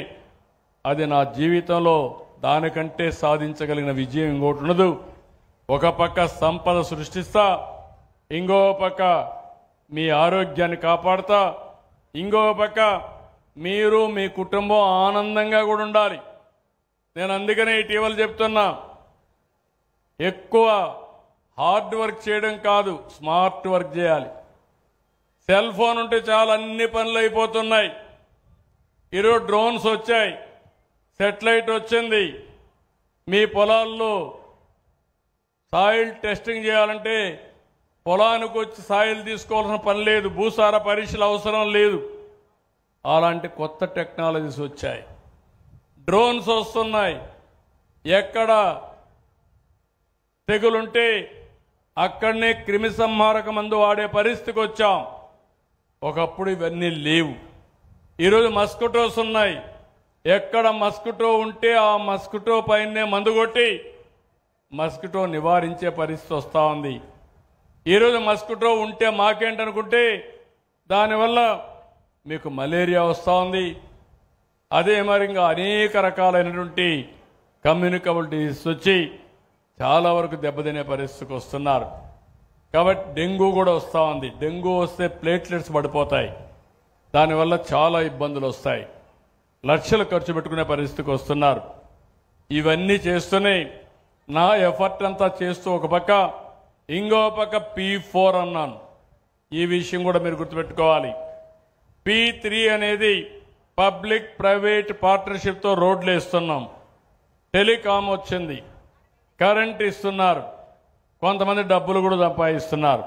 అది నా జీవితంలో దానికంటే సాధించగలిగిన విజయం ఇంకోటి ఉండదు. ఒక పక్క సంపద సృష్టిస్తా, ఇంకో పక్క మీ ఆరోగ్యాన్ని కాపాడుతా, ఇంకో పక్క మీరు మీ కుటుంబం ఆనందంగా కూడా ఉండాలి. నేను అందుకనే ఇటీవల చెప్తున్నా, ఎక్కువ హార్డ్ వర్క్ చేయడం కాదు, స్మార్ట్ వర్క్ చేయాలి. సెల్ ఫోన్ ఉంటే చాలా అన్ని పనులు అయిపోతున్నాయి. ఈరోజు డ్రోన్స్ వచ్చాయి, సెటిలైట్ వచ్చింది. మీ పొలాల్లో సాయిల్ టెస్టింగ్ చేయాలంటే పొలానికి వచ్చి సాయిల్ తీసుకోవాల్సిన పని లేదు, భూసార పరీక్షలు అవసరం లేదు. అలాంటి కొత్త టెక్నాలజీస్ వచ్చాయి, డ్రోన్స్ వస్తున్నాయి. ఎక్కడ తెగులుంటే అక్కడనే క్రిమి సంహారక మందు వాడే పరిస్థితికి వచ్చాం. ఒకప్పుడు ఇవన్నీ లేవు. ఈరోజు మస్కిటోస్ ఉన్నాయి. ఎక్కడ మస్కిటో ఉంటే ఆ మస్కిటో పైనే మందు కొట్టి మస్కిటో నివారించే పరిస్థితి వస్తూ ఉంది. ఈరోజు మస్కిటో ఉంటే మాకేంటనుకుంటే దానివల్ల మీకు మలేరియా వస్తూ ఉంది. అదే మరి ఇంకా అనేక రకాలైనటువంటి కమ్యూనికబుల్ డిసీజెస్ వచ్చి చాలా వరకు దెబ్బతినే పరిస్థితికి వస్తున్నారు. కాబట్టి డెంగ్యూ కూడా వస్తూ ఉంది. డెంగ్యూ వస్తే ప్లేట్లెట్స్ పడిపోతాయి, దానివల్ల చాలా ఇబ్బందులు వస్తాయి. లక్షలు ఖర్చు పెట్టుకునే పరిస్థితికి వస్తున్నారు. ఇవన్నీ చేస్తూనే నా ఎఫర్ట్ అంతా చేస్తూ ఒక పక్క ఇంకో పక్క P4 అన్నాను. ఈ విషయం కూడా మీరు గుర్తుపెట్టుకోవాలి. P3 అనేది పబ్లిక్ ప్రైవేట్ పార్ట్నర్షిప్తో రోడ్లు వేస్తున్నాం. టెలికాం వచ్చింది, కరెంట్ ఇస్తున్నారు, కొంతమంది డబ్బులు కూడా సంపాదిస్తున్నారు.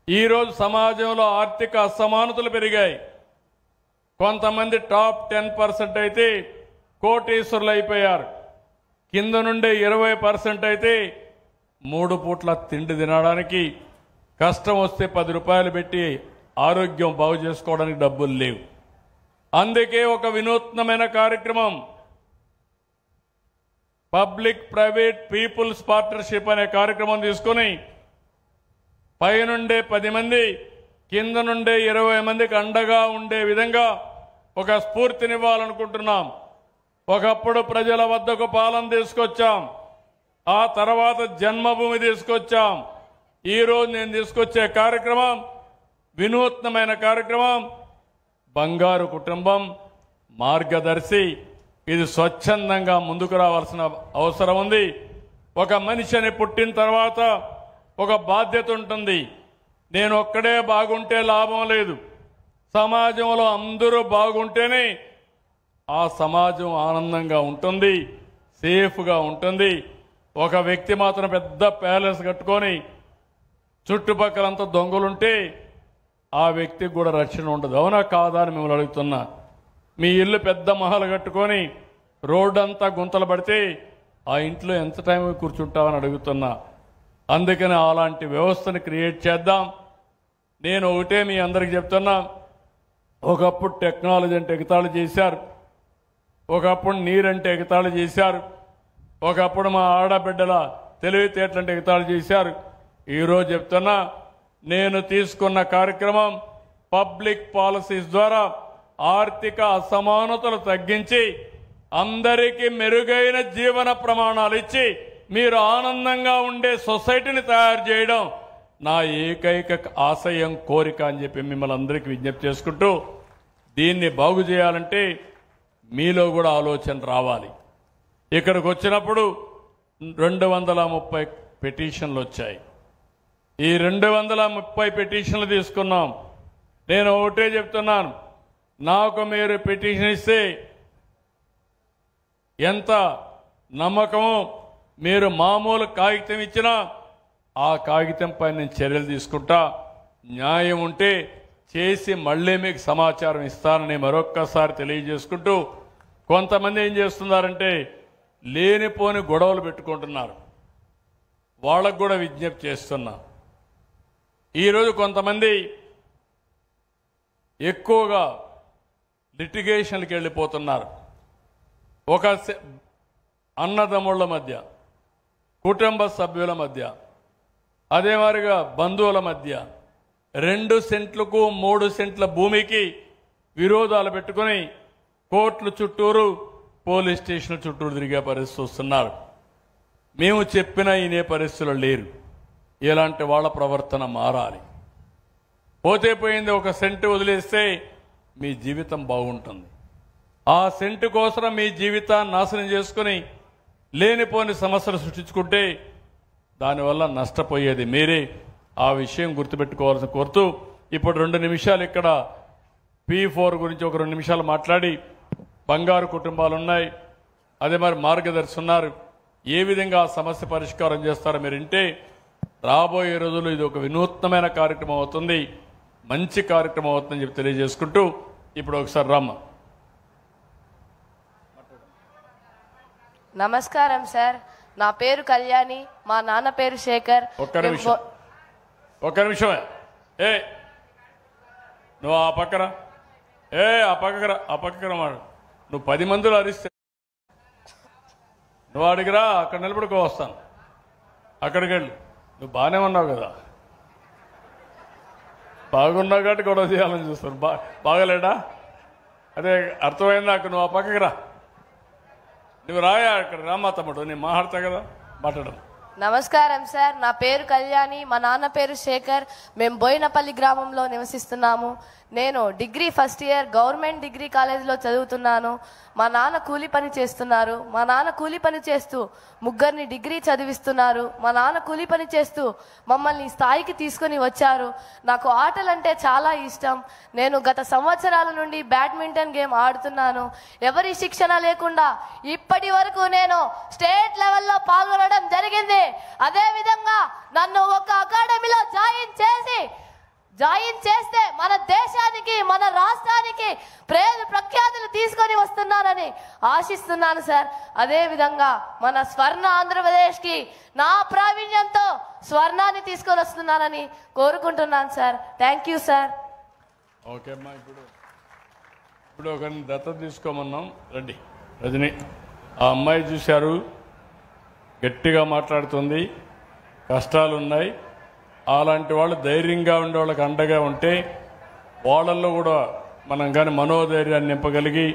ఈరోజు సమాజంలో ఆర్థిక అసమానతలు పెరిగాయి. కొంతమంది టాప్ 10% అయితే కోటీశ్వరులు అయిపోయారు. కింద నుండే 20% అయితే 3 పూట్ల తిండి తినడానికి కష్టం వస్తే ₹10 పెట్టి ఆరోగ్యం బాగు చేసుకోవడానికి డబ్బులు లేవు. అందుకే ఒక వినూత్నమైన కార్యక్రమం పబ్లిక్ ప్రైవేట్ పీపుల్స్ పార్ట్నర్షిప్ అనే కార్యక్రమం తీసుకుని పైనుండే 10 మంది, కింద నుండే 20 మందికి అండగా ఉండే విధంగా ఒక స్ఫూర్తినివ్వాలనుకుంటున్నాం. ఒకప్పుడు ప్రజల వద్దకు పాలన తీసుకొచ్చాం, ఆ తర్వాత జన్మభూమి తీసుకొచ్చాం. ఈరోజు నేను తీసుకొచ్చే కార్యక్రమం వినూత్నమైన కార్యక్రమం, బంగారు కుటుంబం మార్గదర్శి. ఇది స్వచ్ఛందంగా ముందుకు రావాల్సిన అవసరం ఉంది. ఒక మనిషిని పుట్టిన తర్వాత ఒక బాధ్యత ఉంటుంది. నేను ఒక్కడే బాగుంటే లాభం లేదు, సమాజంలో అందరూ బాగుంటేనే ఆ సమాజం ఆనందంగా ఉంటుంది, సేఫ్గా ఉంటుంది. ఒక వ్యక్తి మాత్రం పెద్ద ప్యాలెస్ కట్టుకొని చుట్టుపక్కలంతా దొంగలుంటే ఆ వ్యక్తికి కూడా రక్షణ ఉండదు. అవునా కాదా అని మిమ్మల్ని అడుగుతున్నా. మీ ఇల్లు పెద్ద మహల్ కట్టుకొని రోడ్డు అంతా గుంతలు పడితే ఆ ఇంట్లో ఎంత టైం కూర్చుంటామని అడుగుతున్నా. అందుకని అలాంటి వ్యవస్థను క్రియేట్ చేద్దాం. నేను ఒకటే మీ అందరికి చెప్తున్నా, ఒకప్పుడు టెక్నాలజీ అంటే ఎగతాళి చేశారు, ఒకప్పుడు నీరంటే ఎగతాళి చేశారు, ఒకప్పుడు మా ఆడబిడ్డల తెలివితేటలంటే ఎగతాళి చేశారు. ఈరోజు చెప్తున్నా, నేను తీసుకున్న కార్యక్రమం పబ్లిక్ పాలసీస్ ద్వారా ఆర్థిక అసమానతలు తగ్గించి అందరికీ మెరుగైన జీవన ప్రమాణాలు ఇచ్చి మీరు ఆనందంగా ఉండే సొసైటీని తయారు చేయడం నా ఏకైక ఆశయం, కోరిక అని చెప్పి మిమ్మల్ని అందరికీ విజ్ఞప్తి చేసుకుంటూ, దీన్ని బాగు చేయాలంటే మీలో కూడా ఆలోచన రావాలి. ఇక్కడికి వచ్చినప్పుడు 230 పిటిషన్లు వచ్చాయి. ఈ 230 పిటిషన్లు తీసుకున్నాం. నేను ఒకటే చెప్తున్నాను, నాకు మీరు పిటిషన్ ఇస్తే ఎంత నమ్మకమో, మీరు మామూలు కాగితం ఇచ్చినా ఆ కాగితంపై నేను చర్యలు తీసుకుంటా. న్యాయం ఉంటే చేసి మళ్ళీ మీకు సమాచారం ఇస్తానని మరొక్కసారి తెలియజేసుకుంటూ, కొంతమంది ఏం చేస్తున్నారంటే లేనిపోని గొడవలు పెట్టుకుంటున్నారు. వాళ్ళకు కూడా విజ్ఞప్తి చేస్తున్నా. ఈరోజు కొంతమంది ఎక్కువగా లిటిగేషన్కి వెళ్ళిపోతున్నారు. ఒక అన్నదమ్ముళ్ళ మధ్య, కుటుంబ సభ్యుల మధ్య, అదే మాదిరిగా బంధువుల మధ్య 2 సెంట్లకు 3 సెంట్ల భూమికి విరోధాలు పెట్టుకుని కోర్టుల చుట్టూరు, పోలీస్ స్టేషన్ల చుట్టూరు తిరిగే పరిస్థితి వస్తున్నారు. మేము చెప్పినా ఈయనే పరిస్థితులు లేరు. ఇలాంటి వాళ్ళ ప్రవర్తన మారాలి. పోతే పోయింది, ఒక సెంటు వదిలేస్తే మీ జీవితం బాగుంటుంది. ఆ సెంటు కోసం మీ జీవితాన్ని నాశనం చేసుకుని లేనిపోని సమస్యలు సృష్టించుకుంటే దానివల్ల నష్టపోయేది మీరే. ఆ విషయం గుర్తుపెట్టుకోవాల్సిన కోరుతూ, ఇప్పుడు 2 నిమిషాలు ఇక్కడ P4 గురించి ఒక 2 నిమిషాలు మాట్లాడి, బంగారు కుటుంబాలు ఉన్నాయి, అదే మరి మార్గదర్శి ఉన్నారు, ఏ విధంగా ఆ సమస్య పరిష్కారం చేస్తారో మీరు వింటే రాబోయే రోజుల్లో ఇది ఒక వినూత్నమైన కార్యక్రమం అవుతుంది, మంచి కార్యక్రమం అవుతుందని చెప్పి తెలియజేసుకుంటూ, ఇప్పుడు ఒకసారి రమ్మ.
నమస్కారం సార్, నా పేరు కళ్యాణి, మా నాన్న పేరు శేఖర్.
ఒక్క నిమిషమే. నువ్వు ఆ పక్కన ఆ పక్కన వాడు, నువ్వు 10 మందిలో అరిస్తే నువ్వు అడిగిరా, అక్కడ నిలబడుకో, వస్తాను. అక్కడికి వెళ్ళి నువ్వు బాగానే ఉన్నావు కదా, బాగున్నావు కాబట్టి గొడవ చేయాలని చూస్తాను. బాగలేడా? అదే అర్థమైందా? అక్కడ నువ్వు ఆ పక్కకి రా, నువ్వు రాయా, అక్కడ రామా తమ్ముడు, నేను మాట్లాడతా కదా, మాట్లాడడం.
నమస్కారం సార్, నా పేరు కళ్యాణి, మా నాన్న పేరు శేఖర్. మేము బోయినపల్లి గ్రామంలో నివసిస్తున్నాము. నేను degree first year government degree కాలేజీలో చదువుతున్నాను. మా నాన్న కూలి పని చేస్తున్నారు. మా నాన్న కూలి పని చేస్తూ 3 డిగ్రీ చదివిస్తున్నారు. మా నాన్న కూలి పని చేస్తూ మమ్మల్ని స్థాయికి తీసుకొని వచ్చారు. నాకు ఆటలంటే చాలా ఇష్టం. నేను గత సంవత్సరాల నుండి బ్యాడ్మింటన్ గేమ్ ఆడుతున్నాను. ఎవరి శిక్షణ లేకుండా ఇప్పటి వరకు నేను స్టేట్ లెవెల్లో పాల్గొనడం జరిగింది. అదేవిధంగా నన్ను ఒక అకాడమీలో జాయిన్ చేస్తే మన దేశానికి, మన రాష్ట్రానికి పేరు ప్రఖ్యాతులు తీసుకొని వస్తున్నానని ఆశిస్తున్నాను సార్. అదేవిధంగా మన స్వర్ణ ఆంధ్రప్రదేశ్కి నా ప్రావీణ్యంతో స్వర్ణాన్ని తీసుకొని వస్తున్నానని కోరుకుంటున్నాను sir. Thank you sir.
Okay అమ్మా, ఇప్పుడు ఒకరిని దత్తత తీసుకోమన్నాం. రండి రజని. ఆ అమ్మాయి చూశారు, గట్టిగా మాట్లాడుతుంది, కష్టాలున్నాయి. అలాంటి వాళ్ళు ధైర్యంగా ఉండే వాళ్ళకి అండగా ఉంటే వాళ్ళల్లో కూడా మనం కానీ మనోధైర్యాన్ని నింపగలిగి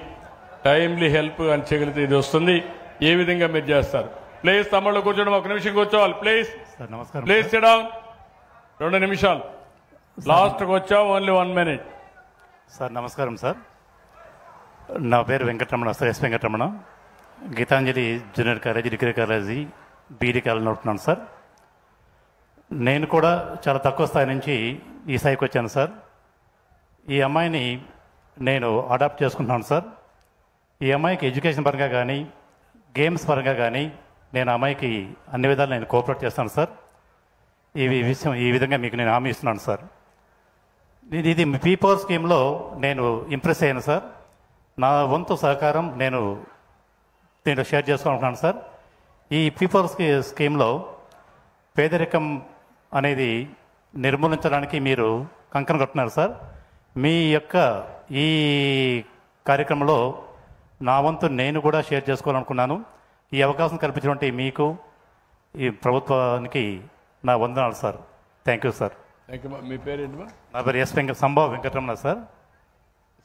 టైమ్లీ హెల్ప్ అని చేయగలిగితే ఇది వస్తుంది. ఏ విధంగా మీరు చేస్తారు? ప్లీజ్ తమ్ముళ్ళు కూర్చోండి, 1 నిమిషం కూర్చోవాలి ప్లీజ్. Please SIT down. 2 నిమిషాలు లాస్ట్కి వచ్చావు, ఓన్లీ 1 మినిట్.
సార్ నమస్కారం సార్, నా పేరు Venkataramana, sir S Venkataramana. Geetanjali junior college, degree college, BD కాలేజీలో ఉంటున్నాను సార్. నేను కూడా చాలా తక్కువ స్థాయి నుంచి ఈ స్థాయికి వచ్చాను సార్. ఈ అమ్మాయిని నేను అడాప్ట్ చేసుకుంటున్నాను సార్. ఈ అమ్మాయికి ఎడ్యుకేషన్ పరంగా కానీ, గేమ్స్ పరంగా కానీ నేను అమ్మాయికి అన్ని విధాలు నేను కోఆపరేట్ చేస్తాను సార్. ఈ విధంగా మీకు నేను హామీ ఇస్తున్నాను సార్. ఇది P4 స్కీమ్లో నేను ఇంప్రెస్ అయ్యాను సార్. నా వంతు సహకారం నేను దీంట్లో షేర్ చేసుకుంటున్నాను సార్. ఈ P4 స్కీమ్లో పేదరికం అనేది నిర్మూలించడానికి మీరు కంకణం కట్టున్నారు సార్. మీ యొక్క ఈ కార్యక్రమంలో నా వంతు నేను కూడా షేర్ చేసుకోవాలనుకున్నాను. ఈ అవకాశం కల్పించినటువంటి మీకు, ఈ ప్రభుత్వానికి నా వందనాలు సార్. Thank you sir.
మీ పేరేంటి?
నా పేరు సంభవ వెంకటరమణ సార్.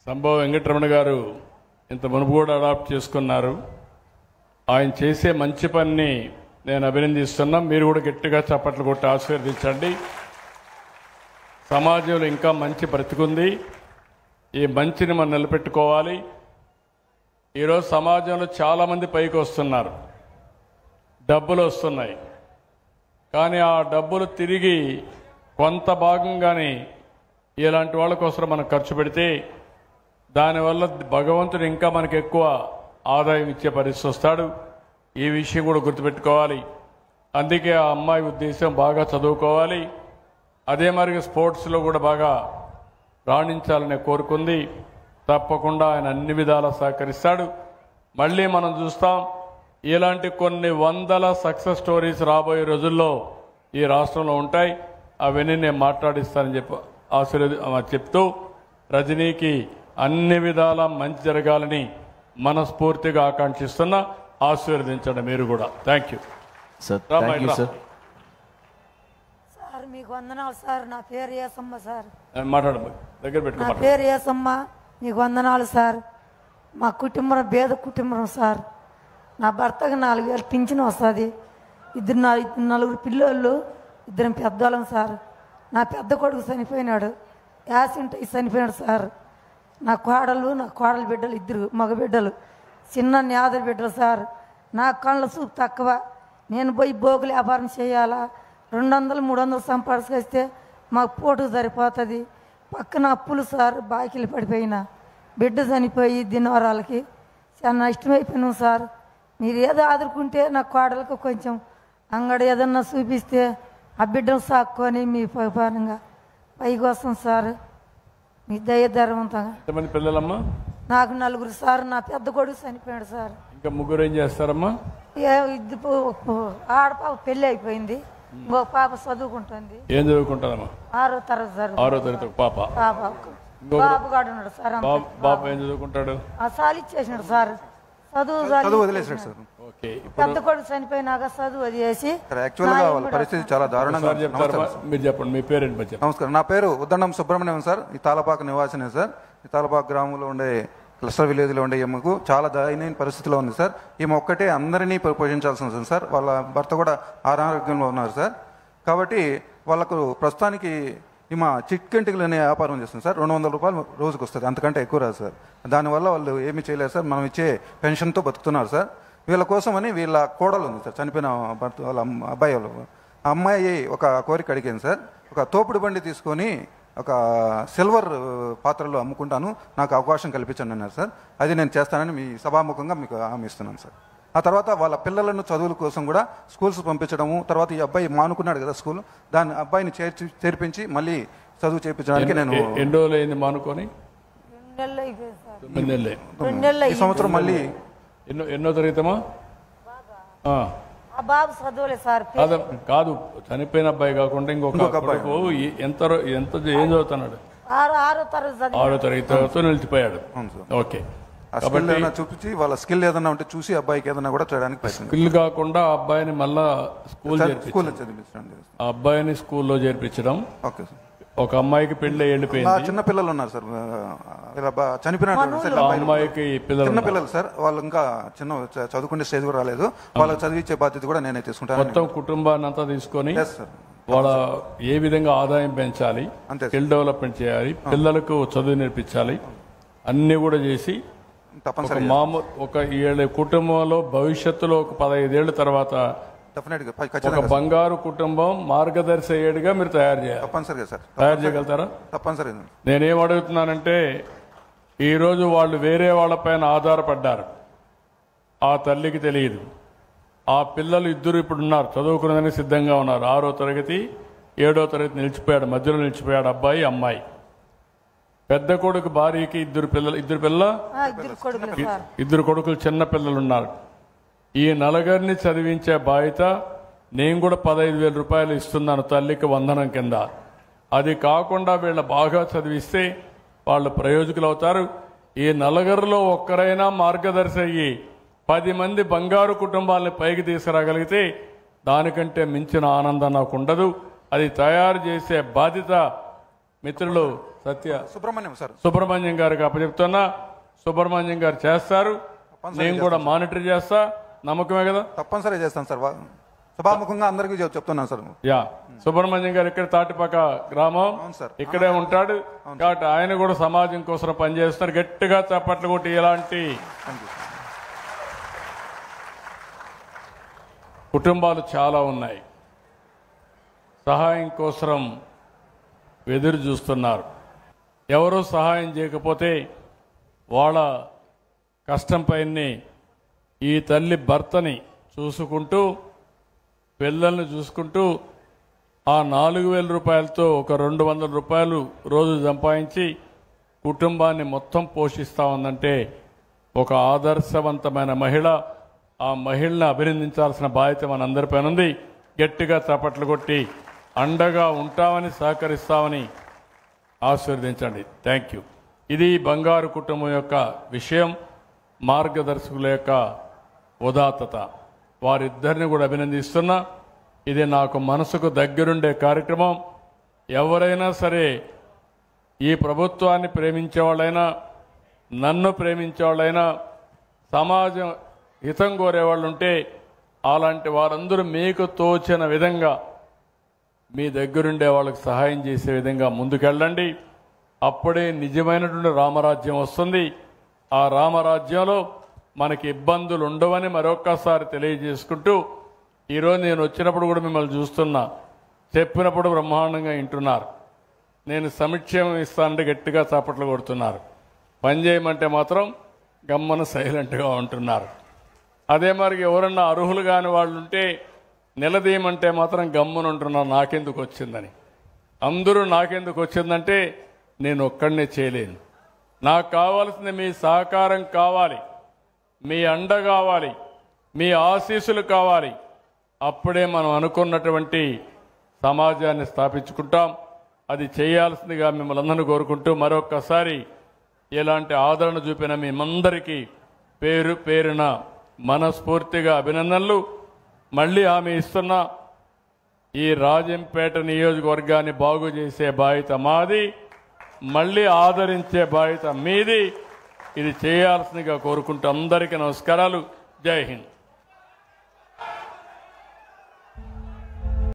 సంభవ వెంకటరమణ గారు ఇంత మునుపు కూడా అడాప్ట్ చేసుకున్నారు. ఆయన చేసే మంచి పనిని నేను అభినందిస్తున్నా. మీరు కూడా గట్టిగా చప్పట్లు కొట్టి ఆశీర్వదించండి. సమాజంలో ఇంకా మంచి బ్రతికుంది. ఈ మంచిని మనం నిలబెట్టుకోవాలి. ఈరోజు సమాజంలో చాలామంది పైకి వస్తున్నారు, డబ్బులు వస్తున్నాయి. కానీ ఆ డబ్బులు తిరిగి కొంత భాగంగానే ఇలాంటి వాళ్ళ కోసం మనం ఖర్చు పెడితే దానివల్ల భగవంతుడు ఇంకా మనకు ఎక్కువ ఆదాయం ఇచ్చే పరిస్థితి వస్తాడు. ఈ విషయం కూడా గుర్తుపెట్టుకోవాలి. అందుకే ఆ అమ్మాయి ఉద్దేశం బాగా చదువుకోవాలి, అదే మరి స్పోర్ట్స్లో కూడా బాగా రాణించాలని కోరుకుంది. తప్పకుండా ఆయన అన్ని విధాలా సహకరిస్తాడు. మళ్ళీ మనం చూస్తాం ఇలాంటి కొన్ని వందల సక్సెస్ స్టోరీస్ రాబోయే రోజుల్లో ఈ రాష్ట్రంలో ఉంటాయి. అవన్నీ నేను మాట్లాడిస్తానని చెప్తూ రజనీకి అన్ని విధాలా మంచి జరగాలని మనస్ఫూర్తిగా ఆకాంక్షిస్తున్నా. ఆశీర్వదించండి మీరు కూడా. Thank you
sir.
సార్ మీకు వందనాలు సార్. నా పేరు ఏసమ్మ సార్.
మాట్లాడు, దగ్గర
నా
పెట్టుకో.
పేరు ఏసమ్మ. మీకు వందనాలు సార్. మా కుటుంబం పేద కుటుంబం సార్. నా భర్తకు 4,000 పింఛన్ వస్తుంది. నలుగురు పిల్లోళ్ళు, 2 పెద్దోళ్ళం సార్. నా పెద్ద కొడుకు చనిపోయినాడు, యాక్సిడెంట్ అయి చనిపోయినాడు సార్. నా కోడలు బిడ్డలు 2 మగ బిడ్డలు, చిన్న నేద బిడ్డలు సార్. నా కళ్ళ చూపు తక్కువ. నేను పోయి బోగులు వ్యాపారం చేయాలా, 200-300 సంపాదిస్తే మాకు పోటు సరిపోతుంది. పక్కన అప్పులు సార్, బాకీలు పడిపోయినా. బిడ్డ చనిపోయి దినవరాలకి చాలా నష్టమైపోయినాం సార్. మీరు ఏదో ఆదుకుంటే నా కోడలకు కొంచెం అంగడి ఏదన్నా చూపిస్తే ఆ బిడ్డను సాక్కొని మీ పరంగా పైకి వస్తాం సార్. మీ దయధర్మంతంగా.
ఎంతమంది పిల్లలమ్మా?
నాకు 4 సార్. నా పెద్ద కొడుకు చనిపోయాడు సార్.
ఇంకా 3 ఏం చేస్తారమ్మా?
ఆడపాప పెళ్ళి అయిపోయింది, ఇంకో పాప చదువుకుంటుంది.
ఏం చదువుకుంటారమ్మా?
6వ తరగతి సార్.
6వ తరగతి పాప.
బాబు గాడు ఉన్నాడు సార్.
బాబు ఏం చదువుకుంటాడు?
సాలిచ్చేసినాడు సార్. చదువు వదిలేసాడు సార్. పెద్ద కొడుకు చనిపోయినాక చదువు వదిలేసి.
యాక్చువల్గా వాళ్ళ పరిస్థితి చాలా దారుణంగా.
మీరు చెప్పండి, మీ పేరేంటి?
నమస్కారం, నా పేరు ఉద్దండం సుబ్రహ్మణ్యం సార్. ఈ తాళపాక నివాసినే సార్. ఈ తాళపాక గ్రామంలో ఉండే క్లస్టర్ విలేజ్లో ఉండే ఈమెకు చాలా దయనీయ పరిస్థితిలో ఉంది సార్. ఈమె ఒక్కటే అందరినీ పోషించాల్సి ఉంటుంది సార్. వాళ్ళ భర్త కూడా అనారోగ్యంలో ఉన్నారు సార్. కాబట్టి వాళ్ళకు ప్రస్తుతానికి ఈమె చిట్కెంటికలు అనే వ్యాపారం చేస్తుంది సార్. 200 రూపాయలు రోజుకు వస్తుంది, అంతకంటే ఎక్కువ రాదు సార్. దానివల్ల వాళ్ళు ఏమీ చేయలేరు సార్. మనం ఇచ్చే పెన్షన్తో బతుకుతున్నారు సార్. వీళ్ళ కోసమని వీళ్ళ కోడలు ఉంది సార్, చనిపోయిన భర్త వాళ్ళ అబ్బాయి వాళ్ళు. ఆ అమ్మాయి ఒక కోరిక అడిగింది సార్. ఒక తోపుడు బండి తీసుకొని ఒక సిల్వర్ పాత్రలో అమ్ముకుంటాను, నాకు అవకాశం కల్పించండి అన్నారు సార్. అది నేను చేస్తానని మీ సభాముఖంగా మీకు హామీ ఇస్తున్నాను సార్. ఆ తర్వాత వాళ్ళ పిల్లలను చదువుల కోసం కూడా స్కూల్స్ పంపించడము, తర్వాత ఈ అబ్బాయి మానుకున్నాడు కదా స్కూల్, దాన్ని అబ్బాయిని చేర్పించి మళ్ళీ చదువు చేయించడానికి నేను.
ఎన్ని రోజులు అయింది మానుకొని?
2 నెలలు.
ఈ సంవత్సరం మళ్ళీ
ఎన్నో తరగతమా?
బాబు చదవలేదు సార్.
కాదు, చనిపోయిన అబ్బాయి కాకుండా ఇంకొక అబ్బాయి ఏం చదువుతున్నాడు?
6వ
తరగతి నిలిచిపోయాడు. ఓకే.
చూపించి వాళ్ళ స్కిల్ ఏదన్నా ఉంటే చూసి అబ్బాయికి ఏదన్నా కూడా చేయడానికి ప్రయత్నం.
స్కిల్ కాకుండా అబ్బాయిని మళ్ళా స్కూల్లో చదివించండి. ఆ అబ్బాయిని స్కూల్లో చేర్పించడం.
Okay sir.
ఒక అమ్మాయికి పెళ్లి వెళ్ళిపోయింది.
చిన్న పిల్లలు ఉన్నారు సార్, చనిపోయిన
అమ్మాయికి
చిన్న పిల్లలు సార్. వాళ్ళు ఇంకా చిన్న చదువుకునే స్టేజ్ కూడా రాలేదు. వాళ్ళకి చదివించే బాధ్యత కూడా నేనే తీసుకుంటాను.
మొత్తం కుటుంబాన్ని అంతా తీసుకొని వాళ్ళ ఏ విధంగా ఆదాయం పెంచాలి, స్కిల్ డెవలప్మెంట్ చేయాలి, పిల్లలకు చదువు నేర్పించాలి, అన్ని కూడా చేసి ఒక కుటుంబంలో భవిష్యత్తులో ఒక 15 ఏళ్ల తర్వాత ఒక బంగారు కుటుంబం మార్గదర్శి అయ్యేడుగా మీరు తయారు చేయాలి.
తప్పనిసరిగా సార్.
తయారు చేయగలుగుతారా?
తప్పనిసరిగా.
నేనేం అడుగుతున్నానంటే, ఈరోజు వాళ్ళు వేరే వాళ్ళపైన ఆధారపడ్డారు. ఆ తల్లికి తెలియదు. ఆ పిల్లలు 2 ఇప్పుడు ఉన్నారు, చదువుకునేదానికి సిద్ధంగా ఉన్నారు. 6వ తరగతి 7వ తరగతి నిలిచిపోయాడు, మధ్యలో నిలిచిపోయాడు అబ్బాయి అమ్మాయి. పెద్ద కొడుకు భార్యకి 2 పిల్లలు. 2 కొడుకులు చిన్న పిల్లలు ఉన్నారు. ఈ నలుగురిని చదివించే బాధ్యత నేను కూడా 15,000 రూపాయలు ఇస్తున్నాను తల్లికి వందనం కింద. అది కాకుండా వీళ్ళ బాగా చదివిస్తే వాళ్ళు ప్రయోజకులు అవుతారు. ఈ నలుగురిలో ఒక్కరైనా మార్గదర్శి అయ్యి 10 మంది బంగారు కుటుంబాలని పైకి తీసుకురాగలిగితే దానికంటే మించిన ఆనందం నాకు ఉండదు. అది తయారు చేసే బాధ్యత మిత్రులు సుబ్రహ్మణ్యం గారికి అప్పచెప్తున్నా. సుబ్రహ్మణ్యం గారు చేస్తారు. నేను కూడా మానిటర్ చేస్తా. నమ్మకమే కదా?
తప్పనిసరిగా చేస్తాను సార్. సభాముఖంగా అందరికీ చెప్తున్నాను సార్.
యా, సుబ్రహ్మణ్యం గారు ఇక్కడ తాటిపాక గ్రామం ఇక్కడే ఉంటాడు కాబట్టి ఆయన కూడా సమాజం కోసం పనిచేస్తున్నారు. గట్టిగా చప్పట్లు కొట్టి ఇలాంటి కుటుంబాలు చాలా ఉన్నాయి, సహాయం కోసం ఎదురు చూస్తున్నారు. ఎవరూ సహాయం చేయకపోతే వాళ్ళ కష్టం పైనే ఈ తల్లి భర్తని చూసుకుంటూ పిల్లల్ని చూసుకుంటూ ఆ 4,000 రూపాయలతో ఒక 200 రూపాయలు రోజు సంపాదించి కుటుంబాన్ని మొత్తం పోషిస్తా ఉందంటే ఒక ఆదర్శవంతమైన మహిళ. ఆ మహిళను అభినందించాల్సిన బాధ్యత మనందరిపైన ఉంది. గట్టిగా చప్పట్లు కొట్టి అండగా ఉంటామని సహకరిస్తామని ఆశీర్వదించండి. Thank you. ఇది బంగారు కుటుంబం యొక్క విషయం, మార్గదర్శకుల యొక్క ఉదాత్తత. వారిద్దరిని కూడా అభినందిస్తున్నా. ఇది నాకు మనసుకు దగ్గరుండే కార్యక్రమం. ఎవరైనా సరే ఈ ప్రభుత్వాన్ని ప్రేమించేవాళ్ళైనా, నన్ను ప్రేమించేవాళ్ళైనా, సమాజం హితం కోరేవాళ్ళు ఉంటే అలాంటి వారందరూ మీకు తోచిన విధంగా మీ దగ్గరుండే వాళ్ళకి సహాయం చేసే విధంగా ముందుకెళ్ళండి. అప్పుడే నిజమైనటువంటి రామరాజ్యం వస్తుంది. ఆ రామరాజ్యంలో మనకి ఇబ్బందులు ఉండవని మరొక్కసారి తెలియజేసుకుంటూ, ఈరోజు నేను వచ్చినప్పుడు కూడా మిమ్మల్ని చూస్తున్నా, చెప్పినప్పుడు బ్రహ్మాండంగా వింటున్నారు. నేను సంక్షేమం ఇస్తానంటే గట్టిగా చప్పట్లు కొడుతున్నారు. పని చేయమంటే మాత్రం గమ్మన సైలెంట్గా ఉంటున్నారు. అదే మరి ఎవరన్నా అర్హులు కాని వాళ్ళు ఉంటే నిలదీయమంటే మాత్రం గమ్మున ఉంటున్నారు, నాకెందుకు వచ్చిందని. అందరూ నాకెందుకు వచ్చిందంటే నేను ఒక్కడనే చేయలేను. నాకు కావాల్సింది మీ సహకారం కావాలి, మీ అండ కావాలి, మీ ఆశీస్సులు కావాలి. అప్పుడే మనం అనుకున్నటువంటి సమాజాన్ని స్థాపించుకుంటాం. అది చేయాల్సిందిగా మిమ్మల్ని అందరినీ కోరుకుంటూ మరొక్కసారి ఇలాంటి ఆదరణ చూపిన మేమందరికీ పేరు పేరున మనస్ఫూర్తిగా అభినందనలు. మళ్ళీ హామీ ఇస్తున్నా, ఈ రాజంపేట నియోజకవర్గాన్ని బాగు చేసే బాధ్యత మాది, మళ్ళీ ఆదరించే బాధ్యత మీది. ఇది చేయాల్సిందిగా కోరుకుంటూ అందరికీ నమస్కారాలు. జై హింద్.